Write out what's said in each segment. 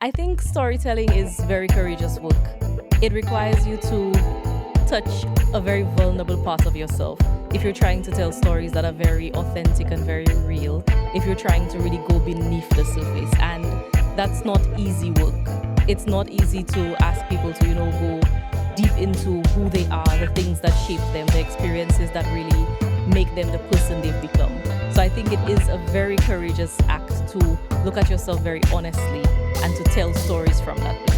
I think storytelling is very courageous work. It requires you to touch a very vulnerable part of yourself. If you're trying to tell stories that are very authentic and very real, if you're trying to really go beneath the surface, and that's not easy work. It's not easy to ask people to, go deep into who they are, the things that shape them, the experiences that really make them the person they've become. So I think it is a very courageous act to look at yourself very honestly and to tell stories from that place.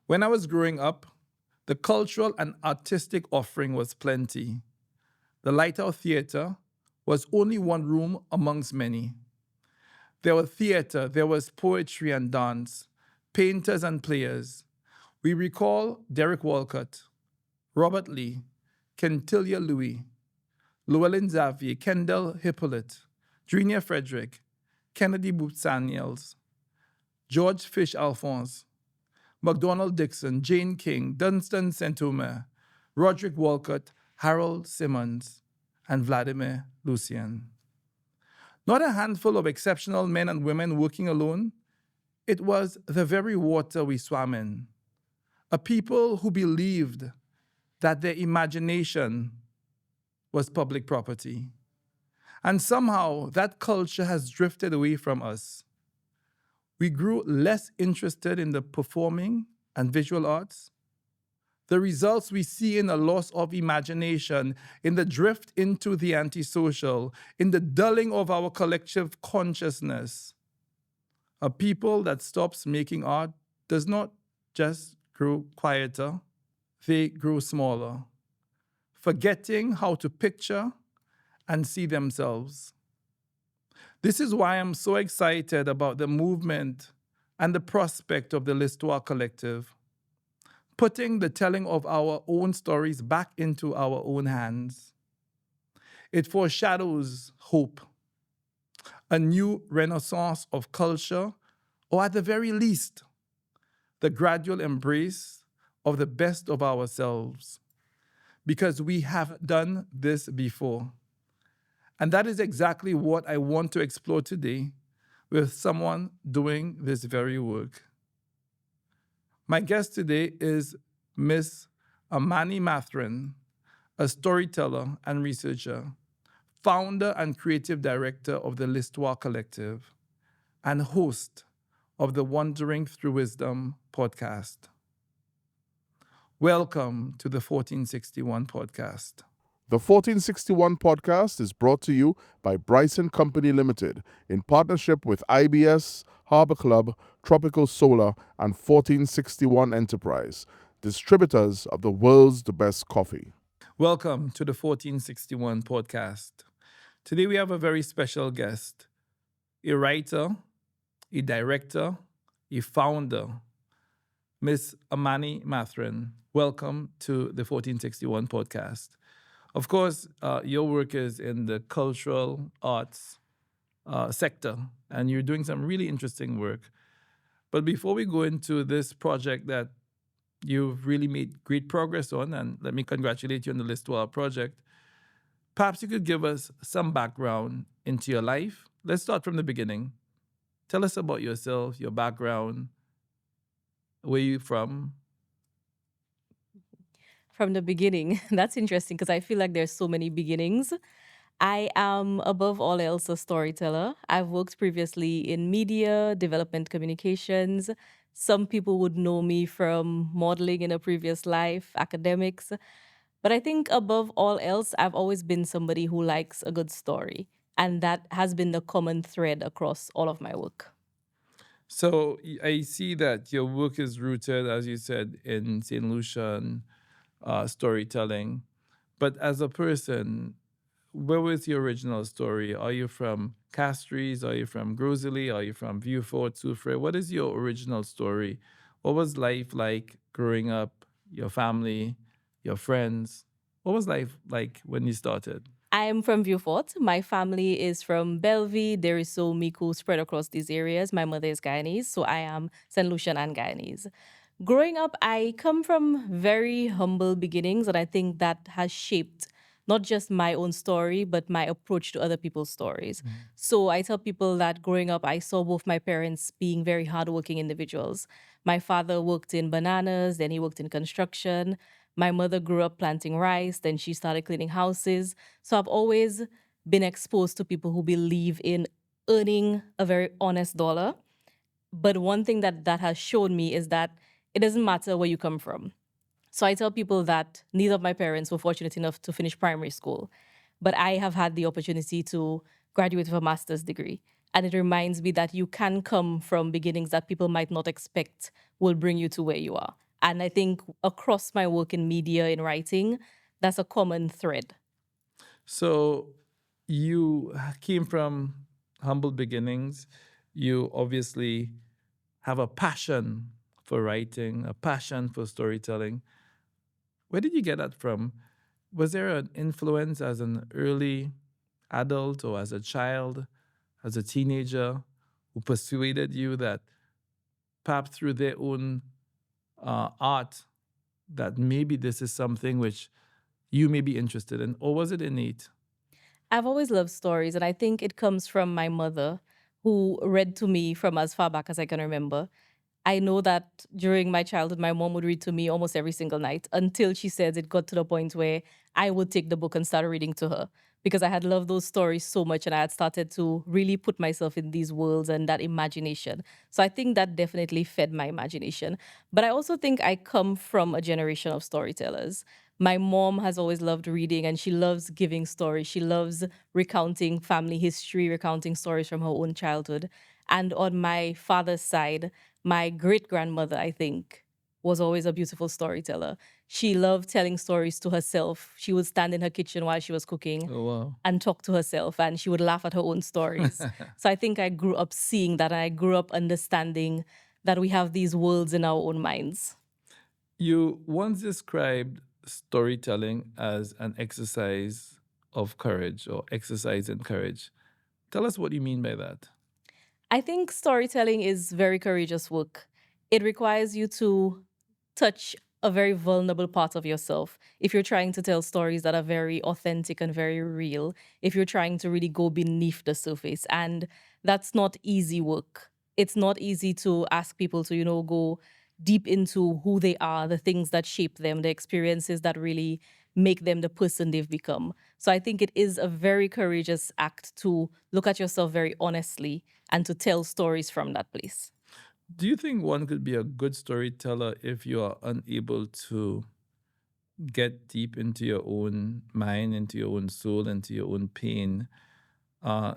When I was growing up, the cultural and artistic offering was plenty. The Lighthouse Theatre was only one room amongst many. There was theatre, there was poetry and dance, painters and players. We recall Derek Walcott, Robert Lee, Kentilia Louis, Llewellyn Xavier, Kendall Hippolyte, Junior Frederick, Kennedy Booth Daniels, George Fish Alphonse, McDonald Dixon, Jane King, Dunstan St. Omer, Roderick Walcott, Harold Simmons, and Vladimir Lucian. Not a handful of exceptional men and women working alone, it was the very water we swam in. A people who believed that their imagination was public property. And somehow that culture has drifted away from us. We grew less interested in the performing and visual arts. The results we see in a loss of imagination, in the drift into the antisocial, in the dulling of our collective consciousness. A people that stops making art does not just grow quieter, they grow smaller, forgetting how to picture and see themselves. This is why I'm so excited about the movement and the prospect of the L'Histoire Collective, putting the telling of our own stories back into our own hands. It foreshadows hope, a new renaissance of culture, or at the very least, the gradual embrace of the best of ourselves, because we have done this before. And that is exactly what I want to explore today with someone doing this very work. My guest today is Miss Amanie Mathurin, a storyteller and researcher, founder and creative director of the L'Histoire Collective, and host of the Wandering Through Wisdom podcast. Welcome to the 1461 podcast. The 1461 podcast is brought to you by Bryson Company Limited in partnership with IBS, Harbor Club, Tropical Solar, and 1461 Enterprise, distributors of the world's best coffee. Welcome to the 1461 podcast. Today we have a very special guest, a writer, a director, a founder, Miss Amanie Mathurin. Welcome to the 1461 podcast. Of course, your work is in the cultural arts sector, and you're doing some really interesting work. But before we go into this project that you've really made great progress on, and let me congratulate you on the L'Histoire project, perhaps you could give us some background into your life. Let's start from the beginning. Tell us about yourself, your background, where you're from. From the beginning. That's interesting because I feel like there's so many beginnings. I am, above all else, a storyteller. I've worked previously in media, development communications. Some people would know me from modeling in a previous life, academics. But I think above all else, I've always been somebody who likes a good story. And that has been the common thread across all of my work. So I see that your work is rooted, as you said, in Saint Lucian storytelling. But as a person, where was your original story? Are you from Castries? Are you from Grosely? Are you from Vieux-Fort, Soufrière? What is your original story? What was life like growing up, your family, your friends? What was life like when you started? I am from Vieux-Fort. My family is from Belleville. There is so Miku spread across these areas. My mother is Guyanese, so I am Saint Lucian and Guyanese. Growing up, I come from very humble beginnings, and I think that has shaped not just my own story, but my approach to other people's stories. So I tell people that growing up, I saw both my parents being very hardworking individuals. My father worked in bananas, then he worked in construction. My mother grew up planting rice, then she started cleaning houses. So I've always been exposed to people who believe in earning a very honest dollar. But one thing that has shown me is that it doesn't matter where you come from. So I tell people that neither of my parents were fortunate enough to finish primary school, but I have had the opportunity to graduate with a master's degree. And it reminds me that you can come from beginnings that people might not expect will bring you to where you are. And I think across my work in media, in writing, that's a common thread. So you came from humble beginnings. You obviously have a passion for writing, a passion for storytelling. Where did you get that from? Was there an influence as an early adult or as a child, as a teenager, who persuaded you that perhaps through their own art, that maybe this is something which you may be interested in, or was it innate? I've always loved stories, and I think it comes from my mother, who read to me from as far back as I can remember. I know that during my childhood, my mom would read to me almost every single night until she says it got to the point where I would take the book and start reading to her because I had loved those stories so much and I had started to really put myself in these worlds and that imagination. So I think that definitely fed my imagination. But I also think I come from a generation of storytellers. My mom has always loved reading and she loves giving stories. She loves recounting family history, recounting stories from her own childhood. And on my father's side, my great grandmother, I think, was always a beautiful storyteller. She loved telling stories to herself. She would stand in her kitchen while she was cooking Oh, wow. and talk to herself, and she would laugh at her own stories. So I think I grew up seeing that, and I grew up understanding that we have these worlds in our own minds. You once described storytelling as an exercise of courage or exercise in courage. Tell us what you mean by that. I think storytelling is very courageous work. It requires you to touch a very vulnerable part of yourself. If you're trying to tell stories that are very authentic and very real, if you're trying to really go beneath the surface, and that's not easy work. It's not easy to ask people to, go deep into who they are, the things that shape them, the experiences that really make them the person they've become. So I think it is a very courageous act to look at yourself very honestly and to tell stories from that place. Do you think one could be a good storyteller if you are unable to get deep into your own mind, into your own soul, into your own pain, uh,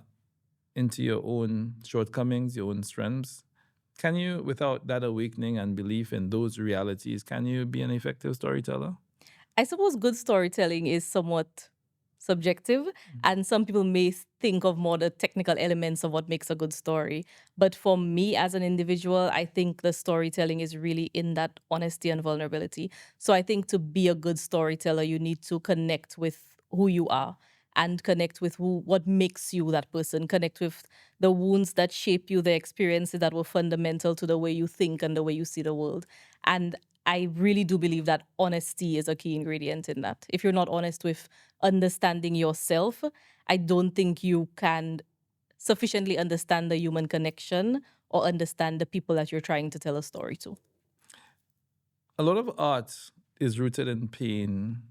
into your own shortcomings, your own strengths? Can you, without that awakening and belief in those realities, can you be an effective storyteller? I suppose good storytelling is somewhat subjective, and some people may think of more the technical elements of what makes a good story. But for me as an individual, I think the storytelling is really in that honesty and vulnerability. So I think to be a good storyteller, you need to connect with who you are and connect with what makes you that person, connect with the wounds that shape you, the experiences that were fundamental to the way you think and the way you see the world. And I really do believe that honesty is a key ingredient in that. If you're not honest with understanding yourself, I don't think you can sufficiently understand the human connection or understand the people that you're trying to tell a story to. A lot of art is rooted in pain.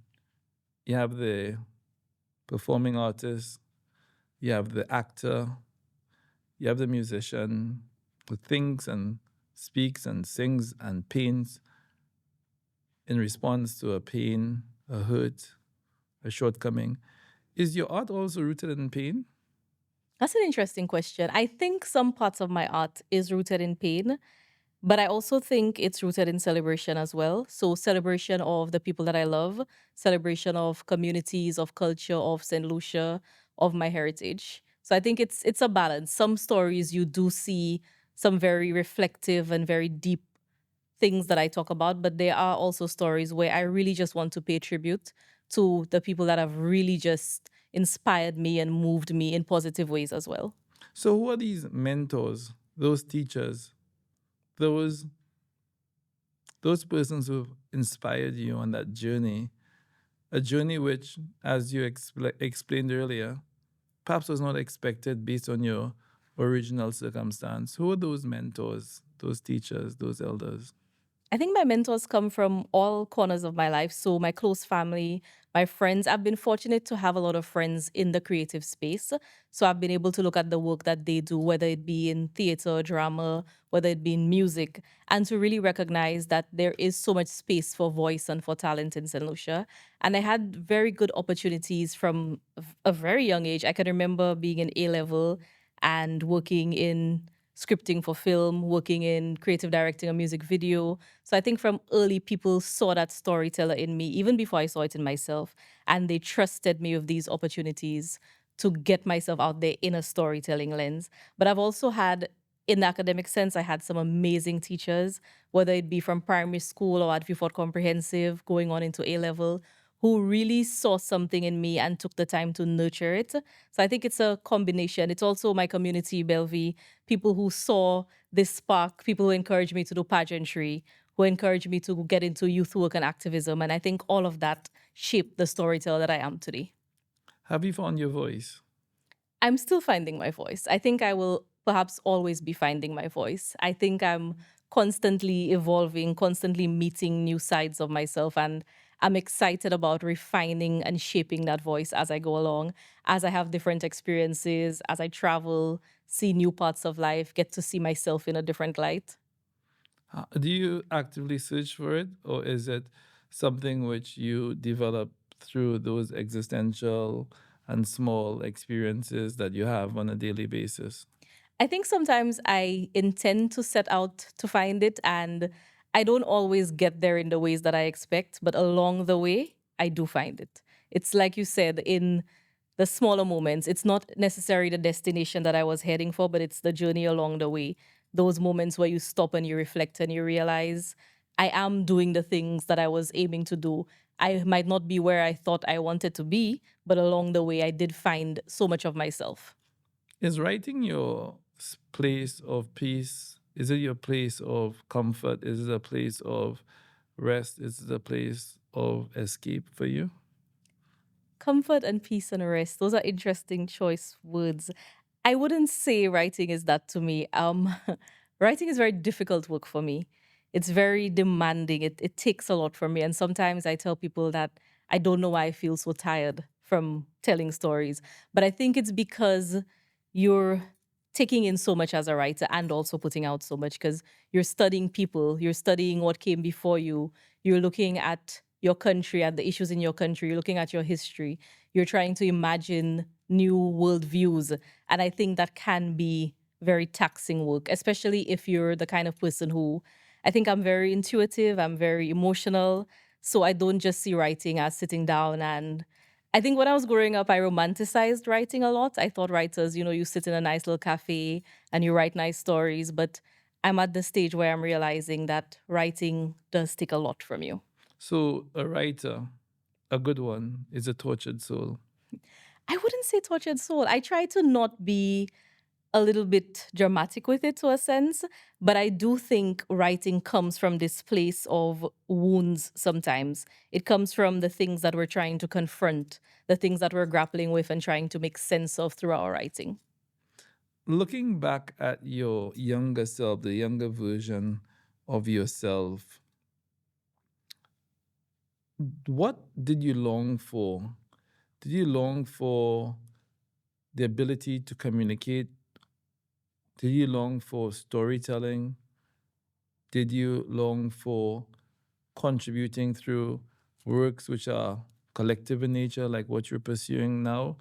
You have the performing artist, you have the actor, you have the musician who thinks and speaks and sings and paints in response to a pain, a hurt, a shortcoming. Is your art also rooted in pain? That's an interesting question. I think some parts of my art is rooted in pain, but I also think it's rooted in celebration as well. So, celebration of the people that I love, celebration of communities, of culture, of St. Lucia, of my heritage. So I think it's a balance. Some stories you do see some very reflective and very deep things that I talk about, but there are also stories where I really just want to pay tribute to the people that have really just inspired me and moved me in positive ways as well. So, who are these mentors, those teachers, those those persons who've inspired you on that journey? A journey which, as you explained earlier, perhaps was not expected based on your original circumstance. Who are those mentors, those teachers, those elders? I think my mentors come from all corners of my life. So, my close family, my friends. I've been fortunate to have a lot of friends in the creative space. So, I've been able to look at the work that they do, whether it be in theater, drama, whether it be in music, and to really recognize that there is so much space for voice and for talent in St. Lucia. And I had very good opportunities from a very young age. I can remember being in A level and working in scripting for film, working in creative directing a music video. So I think from early, people saw that storyteller in me, even before I saw it in myself. And they trusted me with these opportunities to get myself out there in a storytelling lens. But I've also had, in the academic sense, I had some amazing teachers, whether it be from primary school or at Vieux Comprehensive, going on into A level, who really saw something in me and took the time to nurture it. So I think it's a combination. It's also my community, Bellevue, people who saw this spark, people who encouraged me to do pageantry, who encouraged me to get into youth work and activism. And I think all of that shaped the storyteller that I am today. Have you found your voice? I'm still finding my voice. I think I will perhaps always be finding my voice. I think I'm constantly evolving, constantly meeting new sides of myself. And I'm excited about refining and shaping that voice as I go along, as I have different experiences, as I travel, see new parts of life, get to see myself in a different light. Do you actively search for it, or is it something which you develop through those existential and small experiences that you have on a daily basis? I think sometimes I intend to set out to find it, and I don't always get there in the ways that I expect, but along the way, I do find it. It's like you said, in the smaller moments, it's not necessarily the destination that I was heading for, but it's the journey along the way. Those moments where you stop and you reflect and you realize, I am doing the things that I was aiming to do. I might not be where I thought I wanted to be, but along the way, I did find so much of myself. Is writing your place of peace? Is it your place of comfort? Is it a place of rest? Is it a place of escape for you? Comfort and peace and rest. Those are interesting choice words. I wouldn't say writing is that to me. Writing is very difficult work for me. It's very demanding. It takes a lot from me. And sometimes I tell people that I don't know why I feel so tired from telling stories. But I think it's because you're taking in so much as a writer and also putting out so much because you're studying people, you're studying what came before you, you're looking at your country, at the issues in your country, you're looking at your history, you're trying to imagine new world views. And I think that can be very taxing work, especially if you're the kind of person who I think I'm very intuitive, I'm very emotional. So I don't just see writing as sitting down and I think when I was growing up, I romanticized writing a lot. I thought writers, you sit in a nice little cafe and you write nice stories. But I'm at the stage where I'm realizing that writing does take a lot from you. So, a writer, a good one, is a tortured soul. I wouldn't say tortured soul. I try to not be a little bit dramatic with it to a sense, but I do think writing comes from this place of wounds sometimes. It comes from the things that we're trying to confront, the things that we're grappling with and trying to make sense of through our writing. Looking back at your younger self, the younger version of yourself, what did you long for? Did you long for the ability to communicate? Did you long for storytelling? Did you long for contributing through works which are collective in nature, like what you're pursuing now?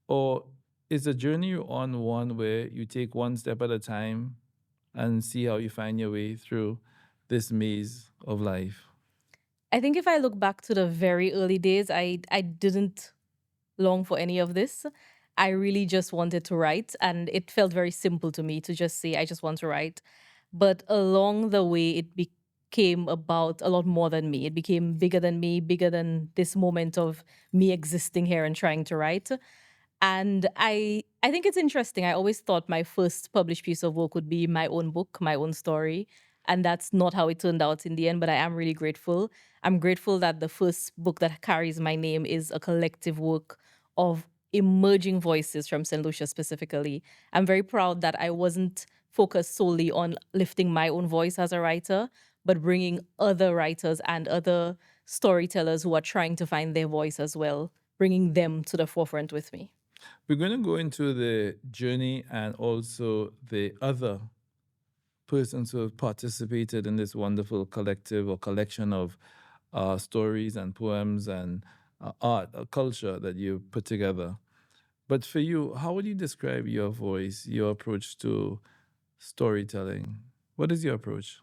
Or is the journey you're on one where you take one step at a time and see how you find your way through this maze of life? I think if I look back to the very early days, I didn't long for any of this. I really just wanted to write, and it felt very simple to me to just say, I just want to write. But along the way, it became about a lot more than me. It became bigger than me, bigger than this moment of me existing here and trying to write. And I think it's interesting. I always thought my first published piece of work would be my own book, my own story. And that's not how it turned out in the end, but I am really grateful. I'm grateful that the first book that carries my name is a collective work of emerging voices from St. Lucia specifically. I'm very proud that I wasn't focused solely on lifting my own voice as a writer, but bringing other writers and other storytellers who are trying to find their voice as well, bringing them to the forefront with me. We're going to go into the journey and also the other persons who have participated in this wonderful collective or collection of stories and poems and art, culture that you put together. But for you, how would you describe your voice, your approach to storytelling? What is your approach?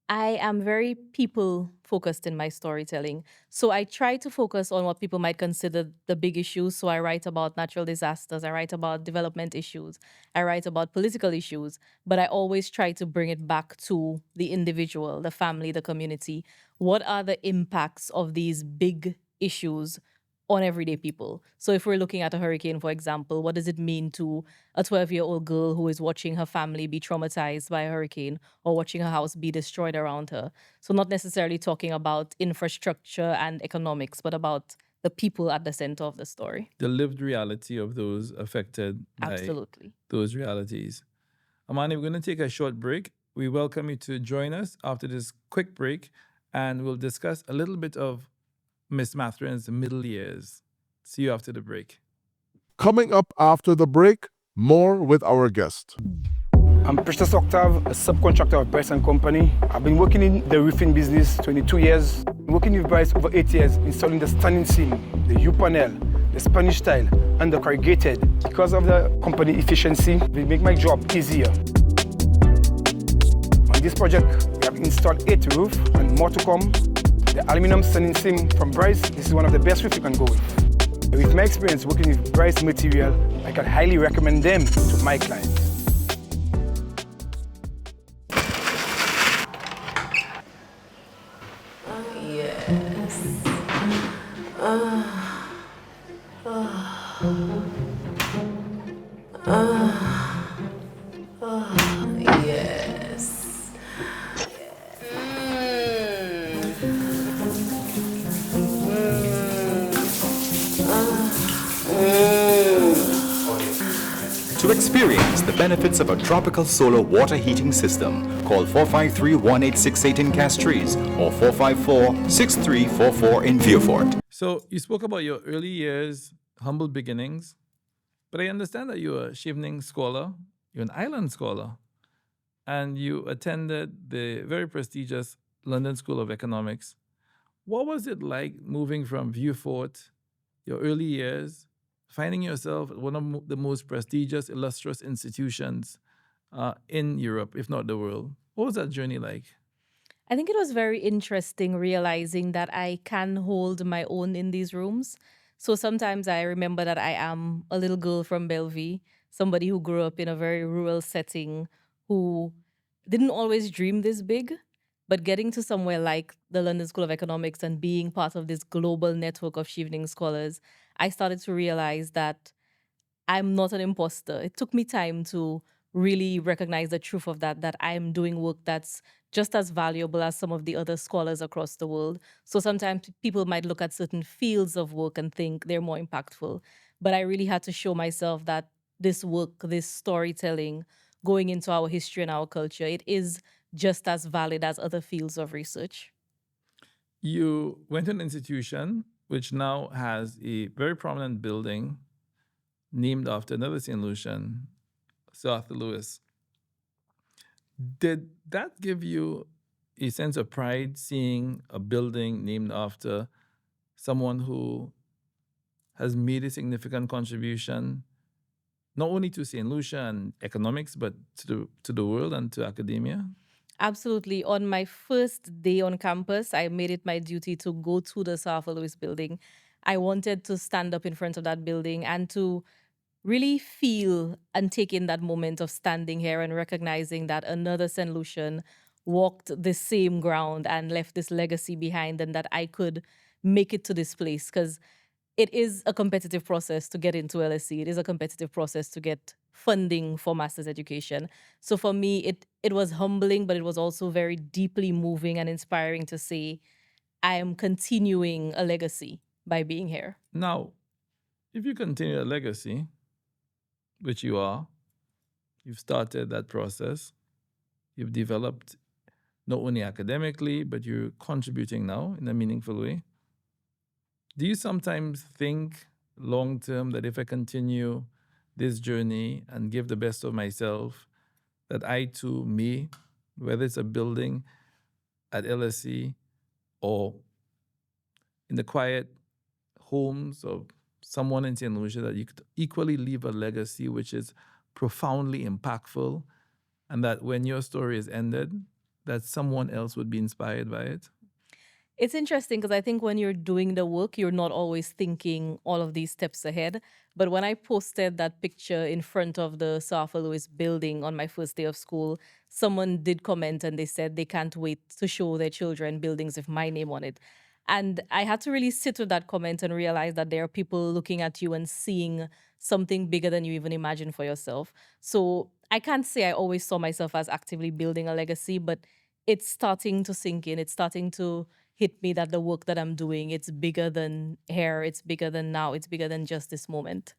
I am very people focused in my storytelling. So I try to focus on what people might consider the big issues. So I write about natural disasters, I write about development issues, I write about political issues, but I always try to bring it back to the individual, the family, the community. What are the impacts of these big issues on everyday people? So if we're looking at a hurricane, for example, what does it mean to a 12-year-old girl who is watching her family be traumatized by a hurricane or watching her house be destroyed around her? So not necessarily talking about infrastructure and economics, but about the people at the center of the story. The lived reality of those affected by Absolutely. those realities. Amanie, we're going to take a short break. We welcome you to join us after this quick break, and we'll discuss a little bit of Miss Mathurin's middle years. See you after the break. Coming up after the break, more with our guest. I'm Precious Octave, a subcontractor of Bryce & Company. I've been working in the roofing business 22 years. Working with Bryce over 8 years, installing the standing seam, the U-panel, the Spanish style, and the corrugated. Because of the company efficiency, they make my job easier. On this project, we have installed 8 roofs and more to come. The aluminum standing seam from Bryce, this is one of the best roofs you can go with. With my experience working with Bryce material, I can highly recommend them to my clients. To experience the benefits of a tropical solar water heating system, call 453-1868 in Castries or 454-6344 in Vieux-Fort. So you spoke about your early years, humble beginnings, but I understand that you're a Chevening scholar, you're an island scholar, and you attended the very prestigious London School of Economics. What was it like moving from Vieux-Fort, your early years, finding yourself at one of the most prestigious, illustrious institutions in Europe, if not the world? What was that journey like? I think it was very interesting realizing that I can hold my own in these rooms. So sometimes I remember that I am a little girl from Bellevue, somebody who grew up in a very rural setting, who didn't always dream this big, but getting to somewhere like the London School of Economics and being part of this global network of Chevening scholars, I started to realize that I'm not an imposter. It took me time to really recognize the truth of that, that I'm doing work that's just as valuable as some of the other scholars across the world. So sometimes people might look at certain fields of work and think they're more impactful. But I really had to show myself that this work, this storytelling, going into our history and our culture, it is just as valid as other fields of research. You went to an institution which now has a very prominent building named after another Saint Lucian, Sir Arthur Lewis. Did that give you a sense of pride seeing a building named after someone who has made a significant contribution, not only to Saint Lucia and economics, but to the world and to academia? Absolutely. On my first day on campus, I made it my duty to go to the Sir Arthur Lewis building. I wanted to stand up in front of that building and to really feel and take in that moment of standing here and recognizing that another Saint Lucian walked the same ground and left this legacy behind, and that I could make it to this place. Because it is a competitive process to get into LSE. It is a competitive process to get funding for master's education. So for me, it was humbling, but it was also very deeply moving and inspiring to say, I am continuing a legacy by being here. Now, if you continue a legacy, which you are, you've started that process, you've developed not only academically, but you're contributing now in a meaningful way. Do you sometimes think long term that if I continue this journey and give the best of myself, that I too may, whether it's a building at LSE or in the quiet homes of someone in Saint Lucia, that you could equally leave a legacy which is profoundly impactful, and that when your story is ended, that someone else would be inspired by it? It's interesting because I think when you're doing the work, you're not always thinking all of these steps ahead. But when I posted that picture in front of the Sir Arthur Lewis building on my first day of school, someone did comment and they said they can't wait to show their children buildings with my name on it. And I had to really sit with that comment and realize that there are people looking at you and seeing something bigger than you even imagine for yourself. So I can't say I always saw myself as actively building a legacy, but it's starting to sink in. It's starting to hit me that the work that I'm doing, it's bigger than here, it's bigger than now, it's bigger than just this moment.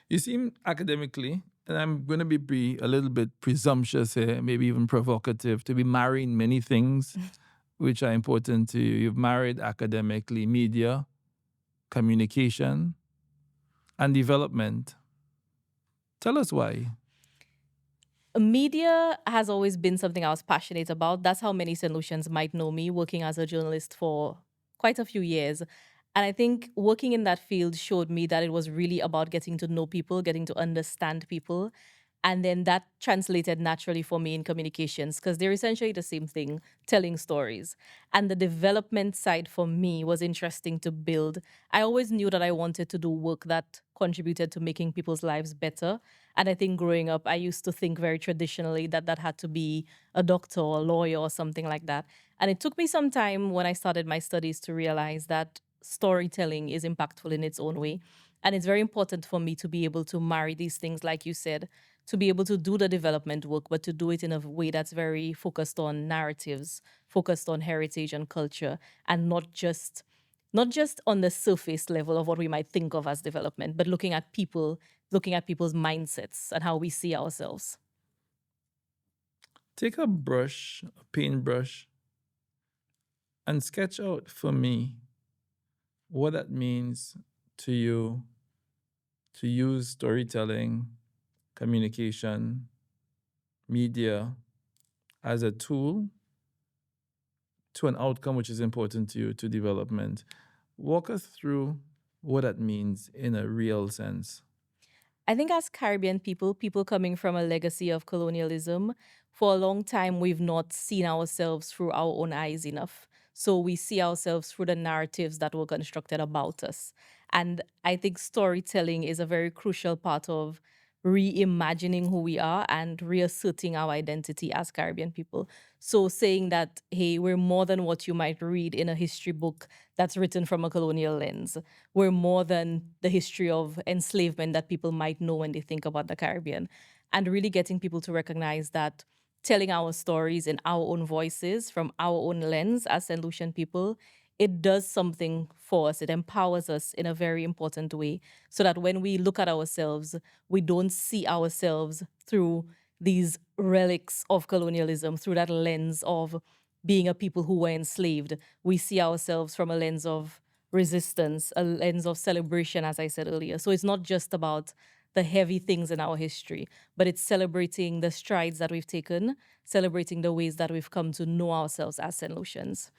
You seem academically, and I'm going to be a little bit presumptuous here, maybe even provocative, to be marrying many things which are important to you. You've married academically media, communication, and development. Tell us why. Media has always been something I was passionate about. That's how many St. Lucians might know me, working as a journalist for quite a few years. And I think working in that field showed me that it was really about getting to know people, getting to understand people. And then that translated naturally for me in communications because they're essentially the same thing, telling stories. And the development side for me was interesting to build. I always knew that I wanted to do work that contributed to making people's lives better. And I think growing up, I used to think very traditionally that that had to be a doctor or a lawyer or something like that. And it took me some time when I started my studies to realize that storytelling is impactful in its own way. And it's very important for me to be able to marry these things, like you said, to be able to do the development work, but to do it in a way that's very focused on narratives, focused on heritage and culture, and not just on the surface level of what we might think of as development, but looking at people, looking at people's mindsets and how we see ourselves. Take a brush, a paintbrush, and sketch out for me what that means to you to use storytelling, communication, media as a tool to an outcome which is important to you, to development. Walk us through what that means in a real sense. I think as Caribbean people, people coming from a legacy of colonialism, for a long time, we've not seen ourselves through our own eyes enough. So we see ourselves through the narratives that were constructed about us. And I think storytelling is a very crucial part of reimagining who we are and reasserting our identity as Caribbean people. So saying that, hey, we're more than what you might read in a history book that's written from a colonial lens. We're more than the history of enslavement that people might know when they think about the Caribbean. And really getting people to recognize that telling our stories in our own voices, from our own lens as Saint Lucian people, it does something for us. It empowers us in a very important way so that when we look at ourselves, we don't see ourselves through these relics of colonialism, through that lens of being a people who were enslaved. We see ourselves from a lens of resistance, a lens of celebration, as I said earlier. So it's not just about the heavy things in our history, but it's celebrating the strides that we've taken, celebrating the ways that we've come to know ourselves as Saint Lucians.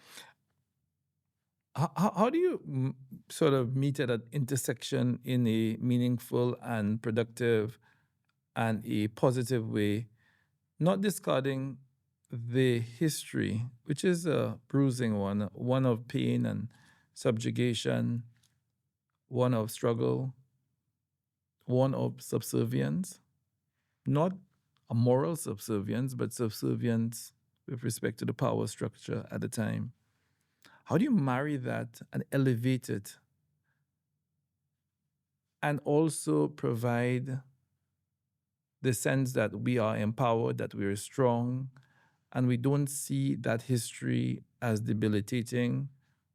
How do you sort of meet at an intersection in a meaningful and productive and a positive way, not discarding the history, which is a bruising one of pain and subjugation, one of struggle, one of subservience, not a moral subservience, but subservience with respect to the power structure at the time. How do you marry that and elevate it and also provide the sense that we are empowered, that we are strong, and we don't see that history as debilitating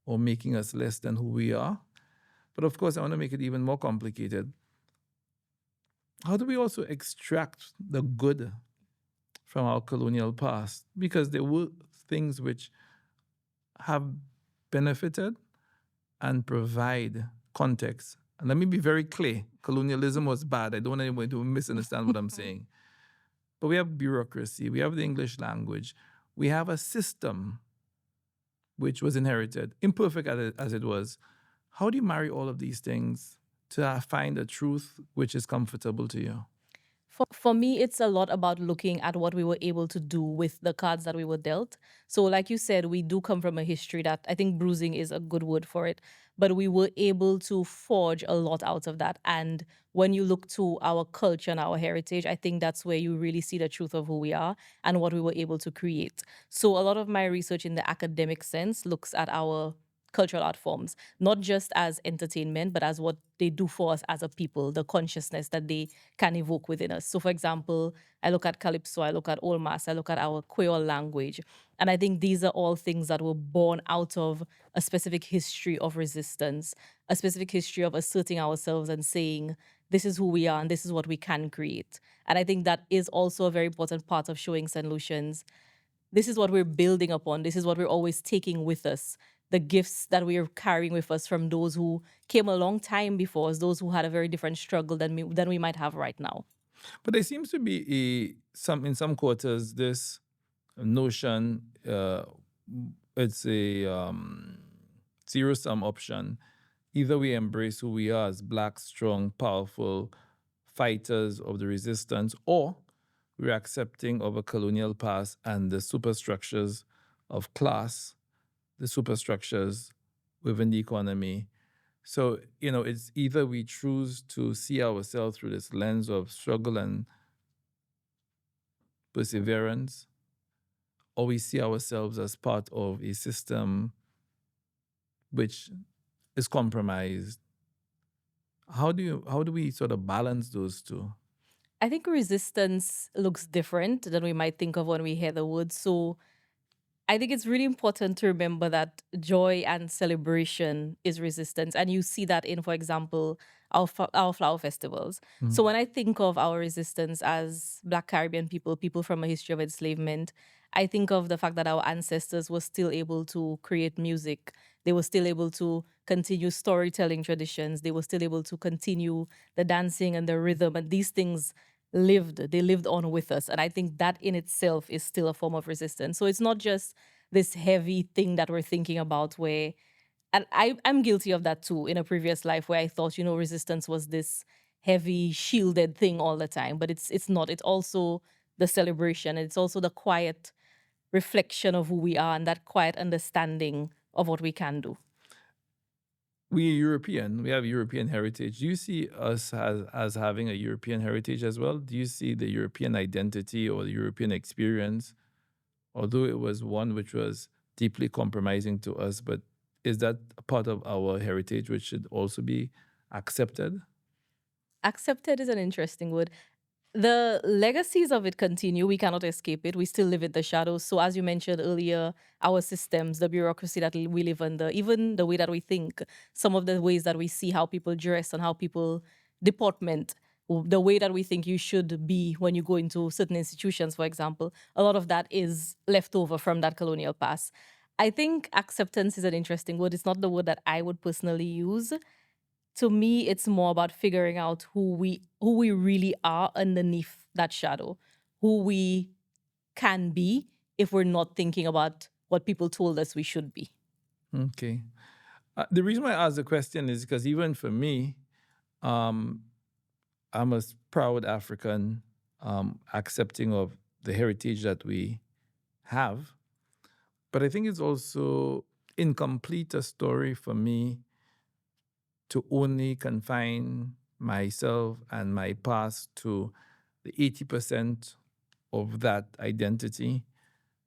or making us less than who we are? But of course, I want to make it even more complicated. How do we also extract the good from our colonial past? Because there were things which have benefited and provide context. And let me be very clear, colonialism was bad. I don't want anyone to misunderstand what I'm saying. But we have bureaucracy, we have the English language, we have a system which was inherited, imperfect as it was. How do you marry all of these things to find a truth which is comfortable to you? For me, it's a lot about looking at what we were able to do with the cards that we were dealt. So, like you said, we do come from a history that I think bruising is a good word for it, but we were able to forge a lot out of that. And when you look to our culture and our heritage, I think that's where you really see the truth of who we are and what we were able to create. So, a lot of my research in the academic sense looks at our cultural art forms, not just as entertainment, but as what they do for us as a people, the consciousness that they can evoke within us. So, for example, I look at Calypso, I look at Old Mass, I look at our Creole language. And I think these are all things that were born out of a specific history of resistance, a specific history of asserting ourselves and saying, this is who we are and this is what we can create. And I think that is also a very important part of showing Saint Lucians. This is what we're building upon. This is what we're always taking with us. The gifts that we are carrying with us from those who came a long time before us, those who had a very different struggle than we might have right now. But there seems to be in some quarters this notion, it's a zero-sum option. Either we embrace who we are as Black, strong, powerful fighters of the resistance, or we're accepting of a colonial past and the superstructures of class, the superstructures within the economy. So, it's either we choose to see ourselves through this lens of struggle and perseverance, or we see ourselves as part of a system which is compromised. How do we sort of balance those two? I think resistance looks different than we might think of when we hear the word. So I think it's really important to remember that joy and celebration is resistance. And you see that in, for example, our flower festivals. So when I think of our resistance as Black Caribbean people from a history of enslavement, I think of the fact that our ancestors were still able to create music. They were still able to continue storytelling traditions. They were still able to continue the dancing and the rhythm. And these things they lived on with us. And I think that in itself is still a form of resistance. So it's not just this heavy thing that we're thinking about where, and I'm guilty of that too in a previous life where I thought, resistance was this heavy shielded thing all the time, but it's not. It's also the celebration. It's also the quiet reflection of who we are and that quiet understanding of what we can do. We are European. We have European heritage. Do you see us as having a European heritage as well? Do you see the European identity or the European experience, although it was one which was deeply compromising to us, but is that a part of our heritage which should also be accepted? Accepted is an interesting word. The legacies of it continue. We cannot escape it. We still live in the shadows. So, as you mentioned earlier, our systems, the bureaucracy that we live under, even the way that we think, some of the ways that we see how people dress and how people deportment, the way that we think you should be when you go into certain institutions, for example, a lot of that is left over from that colonial past. I think acceptance is an interesting word. It's not the word that I would personally use. To me, it's more about figuring out who we really are underneath that shadow, who we can be if we're not thinking about what people told us we should be. Okay. The reason why I asked the question is because even for me, I'm a proud African, accepting of the heritage that we have. But I think it's also incomplete a story for me to only confine myself and my past to the 80% of that identity,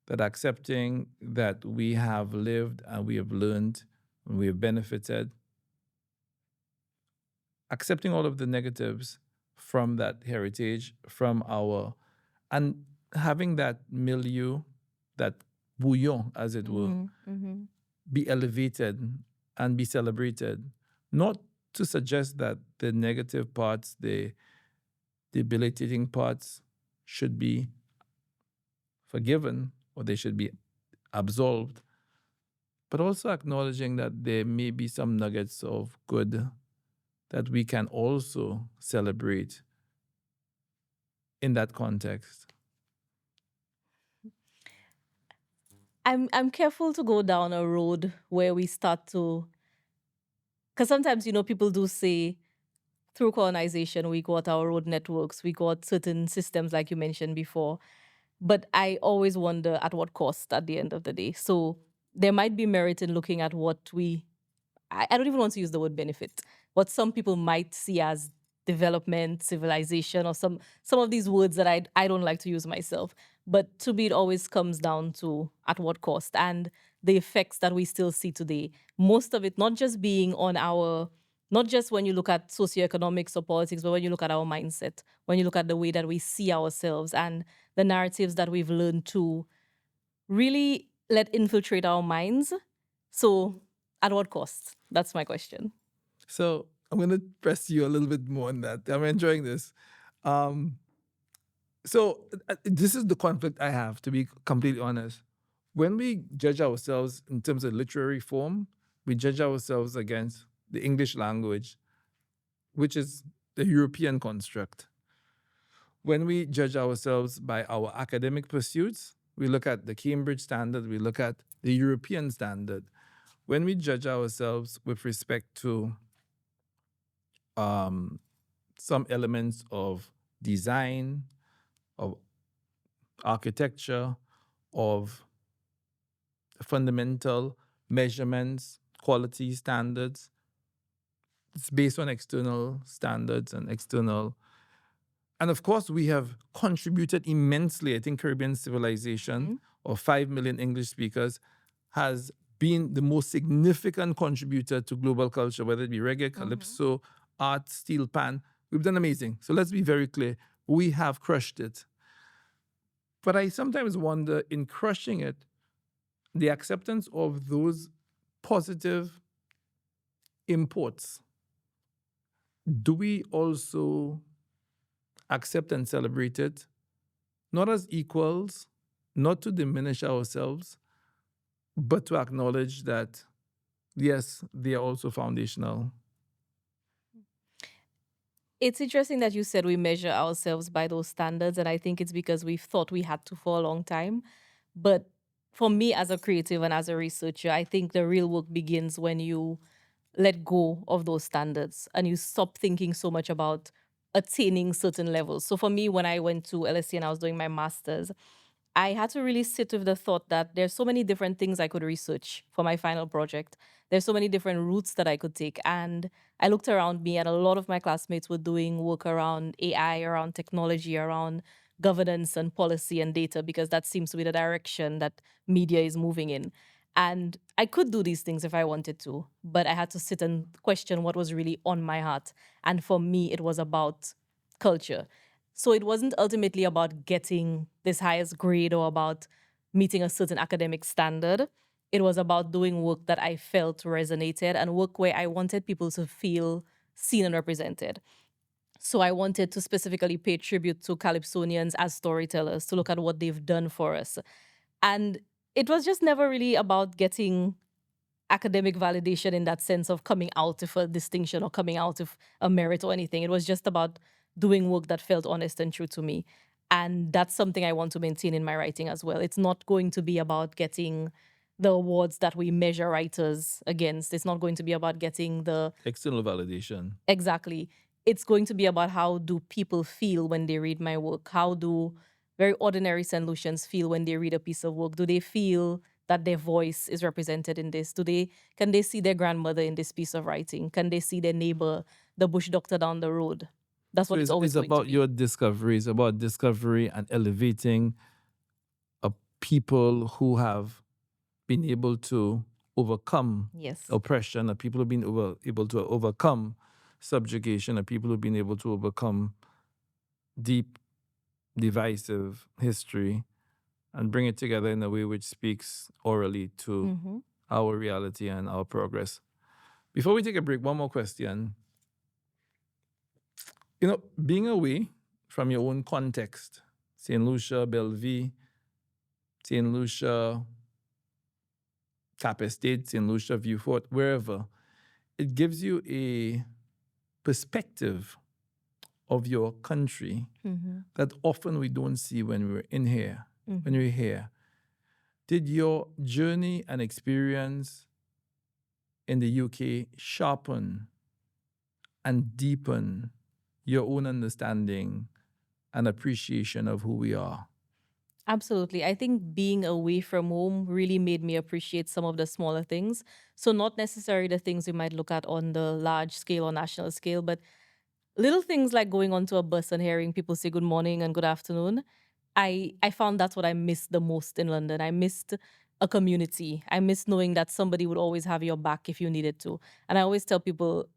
that accepting that we have lived and we have learned and we have benefited, accepting all of the negatives from that heritage, from our, and having that milieu, that bouillon, as it were, be elevated and be celebrated. Not to suggest that the negative parts, the debilitating parts, should be forgiven or they should be absolved, but also acknowledging that there may be some nuggets of good that we can also celebrate in that context. I'm careful to go down a road where we start to, because sometimes, people do say through colonization, we got our road networks, we got certain systems like you mentioned before. But I always wonder at what cost at the end of the day. So there might be merit in looking at what I don't even want to use the word benefit, what some people might see as development, civilization, or some of these words that I don't like to use myself. But to me, it always comes down to at what cost and the effects that we still see today. Most of it not just being on our, not just when you look at socioeconomics or politics, but when you look at our mindset, when you look at the way that we see ourselves and the narratives that we've learned to really let infiltrate our minds. So at what cost? That's my question. So I'm going to press you a little bit more on that. I'm enjoying this. So this is the conflict I have, to be completely honest. When we judge ourselves in terms of literary form, we judge ourselves against the English language, which is the European construct. When we judge ourselves by our academic pursuits, we look at the Cambridge standard, we look at the European standard. When we judge ourselves with respect to some elements of design, of architecture, of fundamental measurements, quality standards, it's based on external standards and external. And of course, we have contributed immensely. I think Caribbean civilization, of 5 million English speakers, has been the most significant contributor to global culture, whether it be reggae, calypso, art, steel pan. We've done amazing. So let's be very clear. We have crushed it. But I sometimes wonder, in crushing it, the acceptance of those positive imports, do we also accept and celebrate it, not as equals, not to diminish ourselves, but to acknowledge that, yes, they are also foundational? It's interesting that you said we measure ourselves by those standards, and I think it's because we've thought we had to for a long time. But for me, as a creative and as a researcher, I think the real work begins when you let go of those standards and you stop thinking so much about attaining certain levels. So for me, when I went to LSE and I was doing my master's, I had to really sit with the thought that there's so many different things I could research for my final project. There's so many different routes that I could take. And I looked around me and a lot of my classmates were doing work around AI, around technology, around governance and policy and data, because that seems to be the direction that media is moving in. And I could do these things if I wanted to, but I had to sit and question what was really on my heart. And for me, it was about culture. So it wasn't ultimately about getting this highest grade or about meeting a certain academic standard. It was about doing work that I felt resonated and work where I wanted people to feel seen and represented. So I wanted to specifically pay tribute to Calypsonians as storytellers, to look at what they've done for us. And it was just never really about getting academic validation in that sense of coming out of a distinction or coming out of a merit or anything. It was just about doing work that felt honest and true to me. And that's something I want to maintain in my writing as well. It's not going to be about getting the awards that we measure writers against. It's not going to be about getting the External validation. Exactly. It's going to be about how do people feel when they read my work? How do very ordinary Saint Lucians feel when they read a piece of work? Do they feel that their voice is represented in this? Can they see their grandmother in this piece of writing? Can they see their neighbor the bush doctor down the road. That's So what it's always it's going to about be. your discoveries, about discovery and elevating people who have been able to overcome Yes. oppression, and people who've been able to overcome subjugation, and people who've been able to overcome deep, divisive history and bring it together in a way which speaks orally to our reality and our progress. Before we take a break, one more question. Being away from your own context, Saint Lucia, Bellevue, Saint Lucia, Cap Estate, Saint Lucia, Vieux Fort, wherever, it gives you a perspective of your country that often we don't see when we're in here, when we're here. Did your journey and experience in the UK sharpen and deepen your own understanding and appreciation of who we are? Absolutely. I think being away from home really made me appreciate some of the smaller things. So not necessarily the things we might look at on the large scale or national scale, but little things like going onto a bus and hearing people say good morning and good afternoon. I found that's what I missed the most in London. I missed a community. I missed knowing that somebody would always have your back if you needed to. And I always tell people,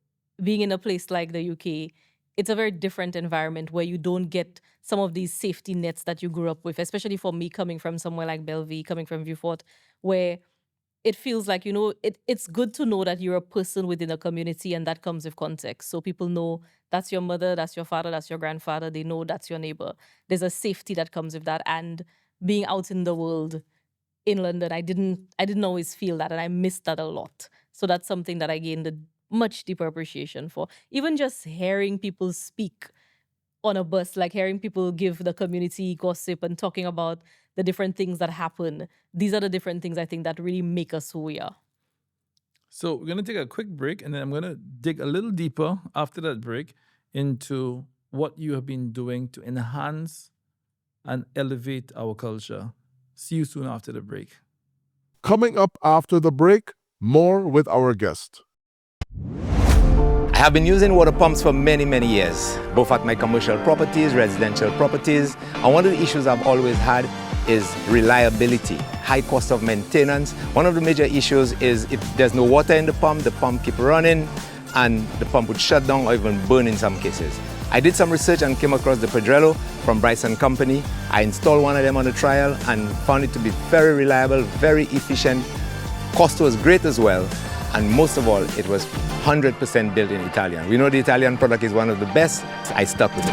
being in a place like the UK, it's a very different environment where you don't get some of these safety nets that you grew up with, especially for me coming from somewhere like Bellevue, coming from Vieux Fort, where it feels like, it's good to know that you're a person within a community, and that comes with context. So people know that's your mother, that's your father, that's your grandfather. They know that's your neighbor. There's a safety that comes with that. And being out in the world in London, I didn't always feel that, and I missed that a lot. So that's something that I gained a much deeper appreciation for. Even just hearing people speak on a bus, like hearing people give the community gossip and talking about the different things that happen. These are the different things I think that really make us who we are. So we're going to take a quick break, and then I'm going to dig a little deeper after that break into what you have been doing to enhance and elevate our culture. See you soon after the break. Coming up after the break, more with our guest. I have been using water pumps for many, many years, both at my commercial properties, residential properties. And one of the issues I've always had is reliability, high cost of maintenance. One of the major issues is if there's no water in the pump keep running, and the pump would shut down or even burn in some cases. I did some research and came across the Pedrello from Bryson Company. I installed one of them on a trial and found it to be very reliable, very efficient. Cost was great as well. And most of all, it was 100% built in Italian. We know the Italian product is one of the best. I stuck with it.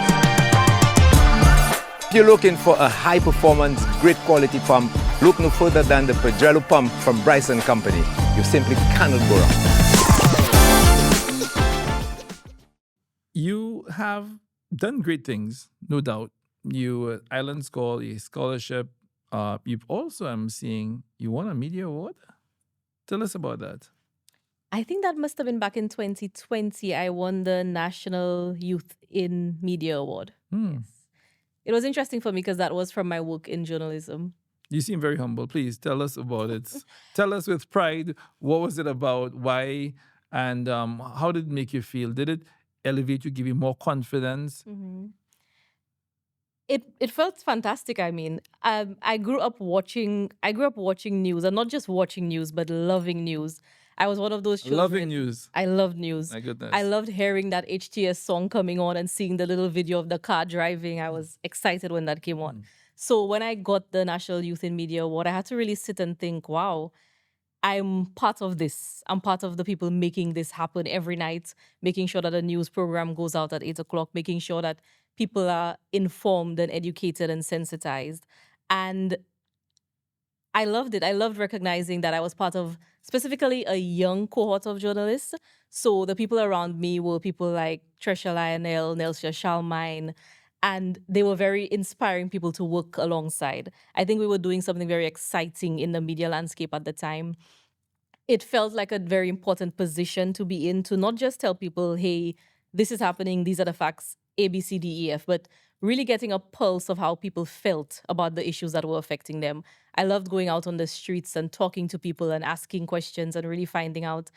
If you're looking for a high performance, great quality pump, look no further than the Pedrello pump from Bryson Company. You simply cannot go wrong. You have done great things, no doubt. You Island School, a scholarship. You've also, I'm seeing, you won a media award. Tell us about that. I think that must have been back in 2020. I won the National Youth in Media Award. Yes. It was interesting for me because that was from my work in journalism. You seem very humble. Please tell us about it. Tell us with pride, what was it about, why, and how did it make you feel? Did it elevate you, give you more confidence? It felt fantastic. I mean, I grew up watching news, and not just watching news, but loving news. I was one of those children. Loving news. I loved news. My goodness. I loved hearing that HTS song coming on and seeing the little video of the car driving. I was excited when that came on. So when I got the National Youth in Media Award, I had to really sit and think, wow, I'm part of this. I'm part of the people making this happen every night, making sure that a news program goes out at 8 o'clock, making sure that people are informed and educated and sensitized. And I loved it. I loved recognizing that I was part of specifically a young cohort of journalists. So the people around me were people like Tresha Lionel, Nelsia Shalmine, and they were very inspiring people to work alongside. I think we were doing something very exciting in the media landscape at the time. It felt like a very important position to be in, to not just tell people, hey, this is happening, these are the facts, A, B, C, D, E, F, but really getting a pulse of how people felt about the issues that were affecting them. I loved going out on the streets and talking to people and asking questions and really finding out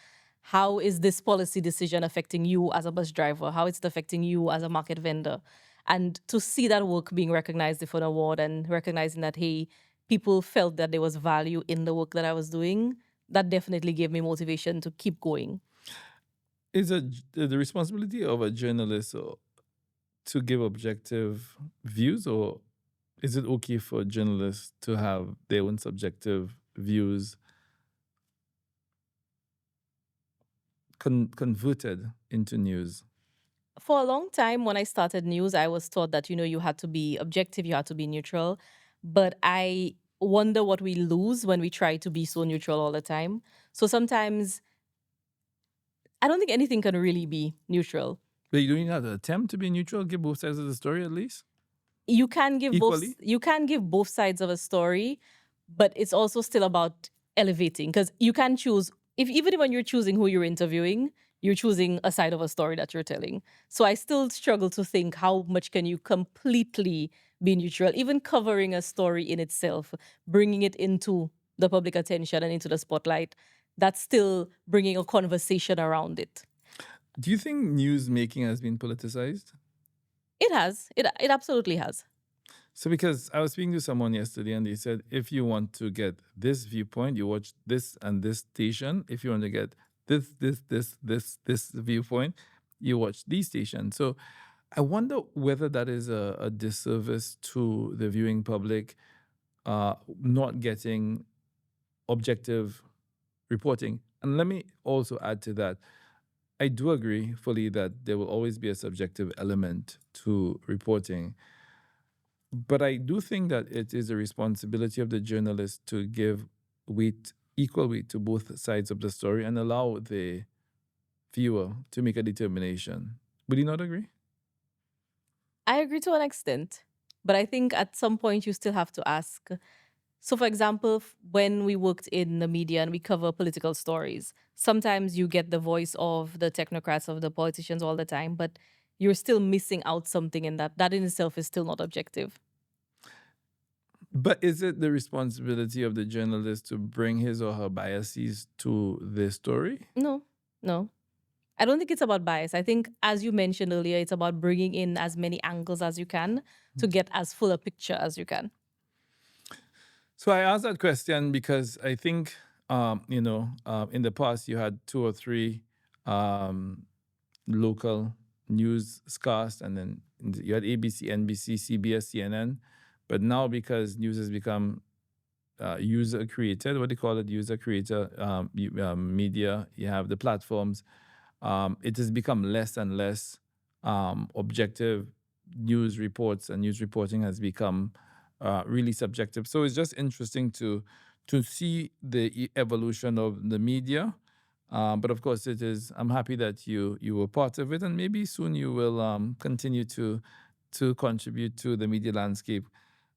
how is this policy decision affecting you as a bus driver? How it's affecting you as a market vendor? And to see that work being recognized for an award and recognizing that, hey, people felt that there was value in the work that I was doing, that definitely gave me motivation to keep going. Is it the responsibility of a journalist to give objective views, or is it okay for journalists to have their own subjective views converted into news? For a long time, when I started news, I was taught that, you had to be objective, you had to be neutral. But I wonder what we lose when we try to be so neutral all the time. So sometimes I don't think anything can really be neutral. But you don't even have to attempt to be neutral, give both sides of the story at least? You can give Equally? both sides of a story, but it's also still about elevating, because you can choose, even when you're choosing who you're interviewing, you're choosing a side of a story that you're telling. So I still struggle to think, how much can you completely be neutral, even covering a story in itself, bringing it into the public attention and into the spotlight. That's still bringing a conversation around it. Do you think news making has been politicized? It has. It absolutely has. So, because I was speaking to someone yesterday and they said, if you want to get this viewpoint, you watch this and this station. If you want to get this viewpoint, you watch these stations. So I wonder whether that is a disservice to the viewing public, not getting objective reporting. And let me also add to that. I do agree fully that there will always be a subjective element to reporting. But I do think that it is a responsibility of the journalist to give equal weight to both sides of the story and allow the viewer to make a determination. Would you not agree? I agree to an extent, but I think at some point you still have to ask. So, for example, when we worked in the media and we cover political stories, sometimes you get the voice of the technocrats, of the politicians all the time, but you're still missing out something in that. That in itself is still not objective. But is it the responsibility of the journalist to bring his or her biases to the story? No. I don't think it's about bias. I think, as you mentioned earlier, it's about bringing in as many angles as you can to get as full a picture as you can. So I asked that question because I think, in the past you had 2 or 3 local newscasts, and then you had ABC, NBC, CBS, CNN. But now, because news has become user created, what do you call it? User creator media. You have the platforms. It has become less and less objective news reports, and news reporting has become really subjective. So it's just interesting to see the evolution of the media. But of course, I'm happy that you were part of it, and maybe soon you will continue to contribute to the media landscape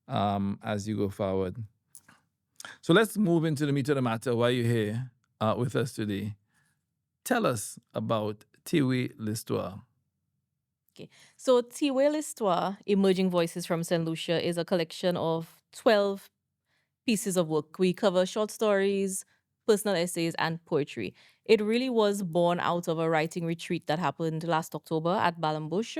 as you go forward. So let's move into the meat of the matter. Why you're here with us today? Tell us about Tiwe l'Histoire. Okay. So Tiwe l'Histoire, Emerging Voices from Saint Lucia, is a collection of 12 pieces of work. We cover short stories, personal essays, and poetry. It really was born out of a writing retreat that happened last October at Balambush.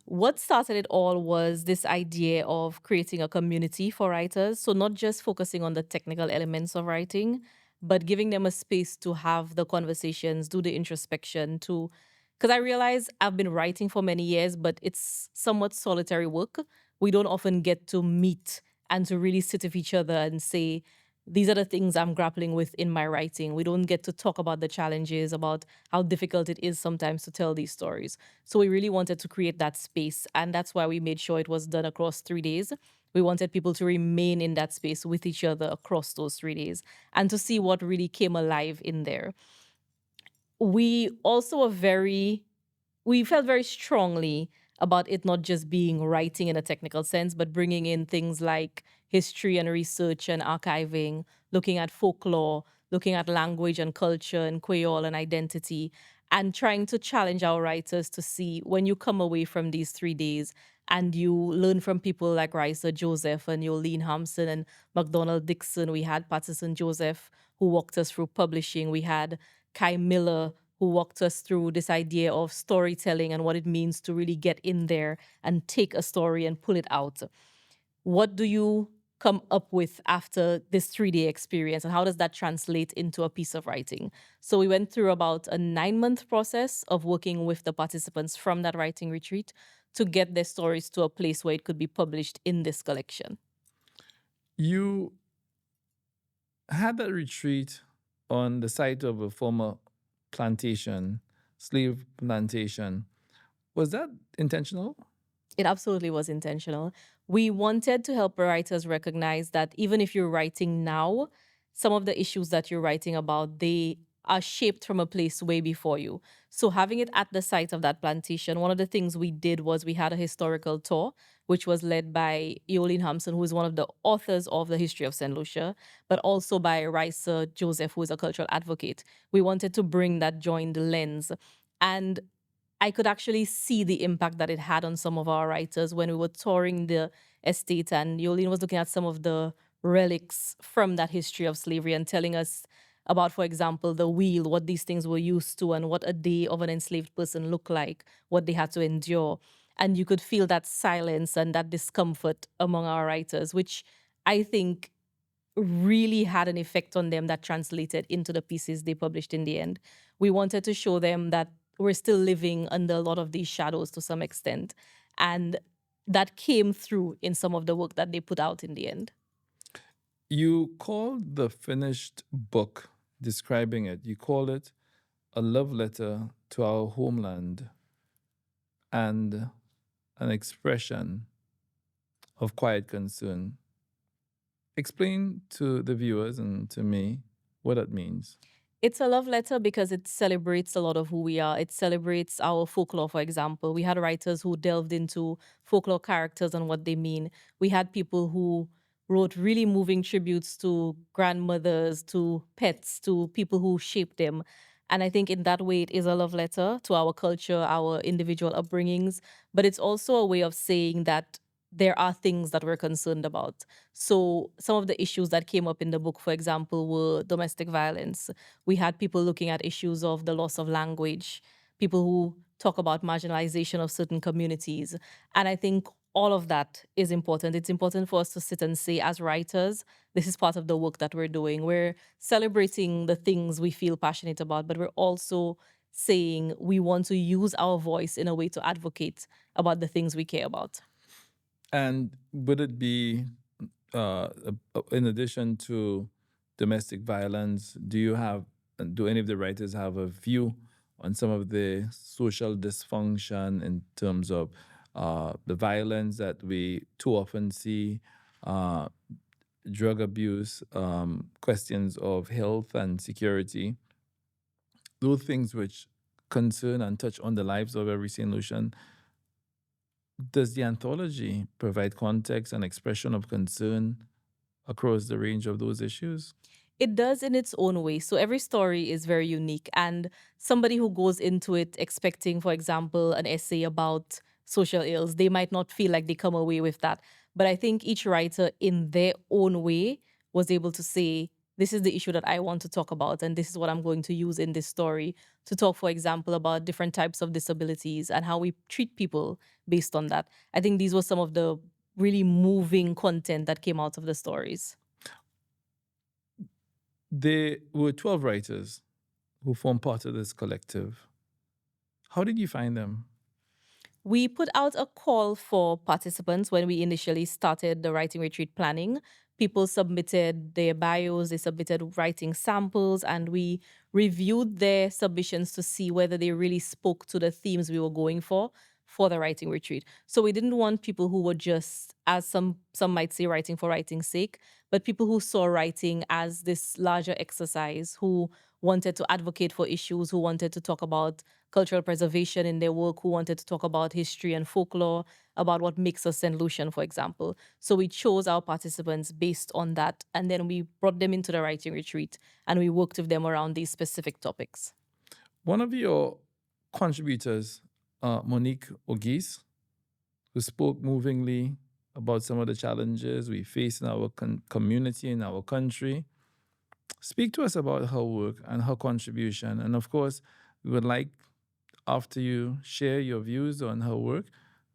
What started it all was this idea of creating a community for writers. So not just focusing on the technical elements of writing, but giving them a space to have the conversations, do the introspection, because I realize I've been writing for many years, but it's somewhat solitary work. We don't often get to meet and to really sit with each other and say, these are the things I'm grappling with in my writing. We don't get to talk about the challenges, about how difficult it is sometimes to tell these stories. So we really wanted to create that space. And that's why we made sure it was done across 3 days. We wanted people to remain in that space with each other across those 3 days and to see what really came alive in there. We also we felt very strongly about it not just being writing in a technical sense, but bringing in things like history and research and archiving, looking at folklore, looking at language and culture and Creole and identity, and trying to challenge our writers to see, when you come away from these 3 days and you learn from people like Raisa Joseph and Yolene Hampson and McDonald Dixon. We had Patterson Joseph, who walked us through publishing. We had Kai Miller, who walked us through this idea of storytelling and what it means to really get in there and take a story and pull it out. What do you come up with after this 3-day experience, and how does that translate into a piece of writing? So we went through about a 9-month process of working with the participants from that writing retreat to get their stories to a place where it could be published in this collection. You had that retreat on the site of a former plantation, slave plantation. Was that intentional? It absolutely was intentional. We wanted to help writers recognize that even if you're writing now, some of the issues that you're writing about, they are shaped from a place way before you. So having it at the site of that plantation, one of the things we did was we had a historical tour, which was led by Eoline Hampson, who is one of the authors of the history of Saint Lucia, but also by Raisa Joseph, who is a cultural advocate. We wanted to bring that joined lens. And I could actually see the impact that it had on some of our writers when we were touring the estate, and Yolene was looking at some of the relics from that history of slavery and telling us about, for example, the wheel, what these things were used to and what a day of an enslaved person looked like, what they had to endure. And you could feel that silence and that discomfort among our writers, which I think really had an effect on them that translated into the pieces they published in the end. We wanted to show them that we're still living under a lot of these shadows to some extent. And that came through in some of the work that they put out in the end. You called the finished book, describing it, you call it a love letter to our homeland and an expression of quiet concern. Explain to the viewers and to me what that means. It's a love letter because it celebrates a lot of who we are. It celebrates our folklore, for example. We had writers who delved into folklore characters and what they mean. We had people who wrote really moving tributes to grandmothers, to pets, to people who shaped them. And I think in that way, it is a love letter to our culture, our individual upbringings. But it's also a way of saying that there are things that we're concerned about. So some of the issues that came up in the book, for example, were domestic violence. We had people looking at issues of the loss of language, people who talk about marginalization of certain communities. And I think all of that is important. It's important for us to sit and say, as writers, this is part of the work that we're doing. We're celebrating the things we feel passionate about, but we're also saying we want to use our voice in a way to advocate about the things we care about. And would it be, in addition to domestic violence, do any of the writers have a view on some of the social dysfunction in terms of the violence that we too often see, drug abuse, questions of health and security, those things which concern and touch on the lives of every Saint Lucian? Does the anthology provide context and expression of concern across the range of those issues? It does in its own way. So every story is very unique. And somebody who goes into it expecting, for example, an essay about social ills, they might not feel like they come away with that. But I think each writer in their own way was able to say, this is the issue that I want to talk about, and this is what I'm going to use in this story to talk, for example, about different types of disabilities and how we treat people based on that. I think these were some of the really moving content that came out of the stories. There were 12 writers who formed part of this collective. How did you find them? We put out a call for participants when we initially started the writing retreat planning. People submitted their bios, they submitted writing samples, and we reviewed their submissions to see whether they really spoke to the themes we were going for the writing retreat. So we didn't want people who were just, as some might say, writing for writing's sake, but people who saw writing as this larger exercise, who wanted to advocate for issues, who wanted to talk about cultural preservation in their work, who wanted to talk about history and folklore, about what makes us Saint Lucian, for example. So we chose our participants based on that, and then we brought them into the writing retreat, and we worked with them around these specific topics. One of your contributors, Monique Ogis, who spoke movingly about some of the challenges we face in our community, in our country, Speak to us about her work and her contribution. And of course, we would like, after you share your views on her work,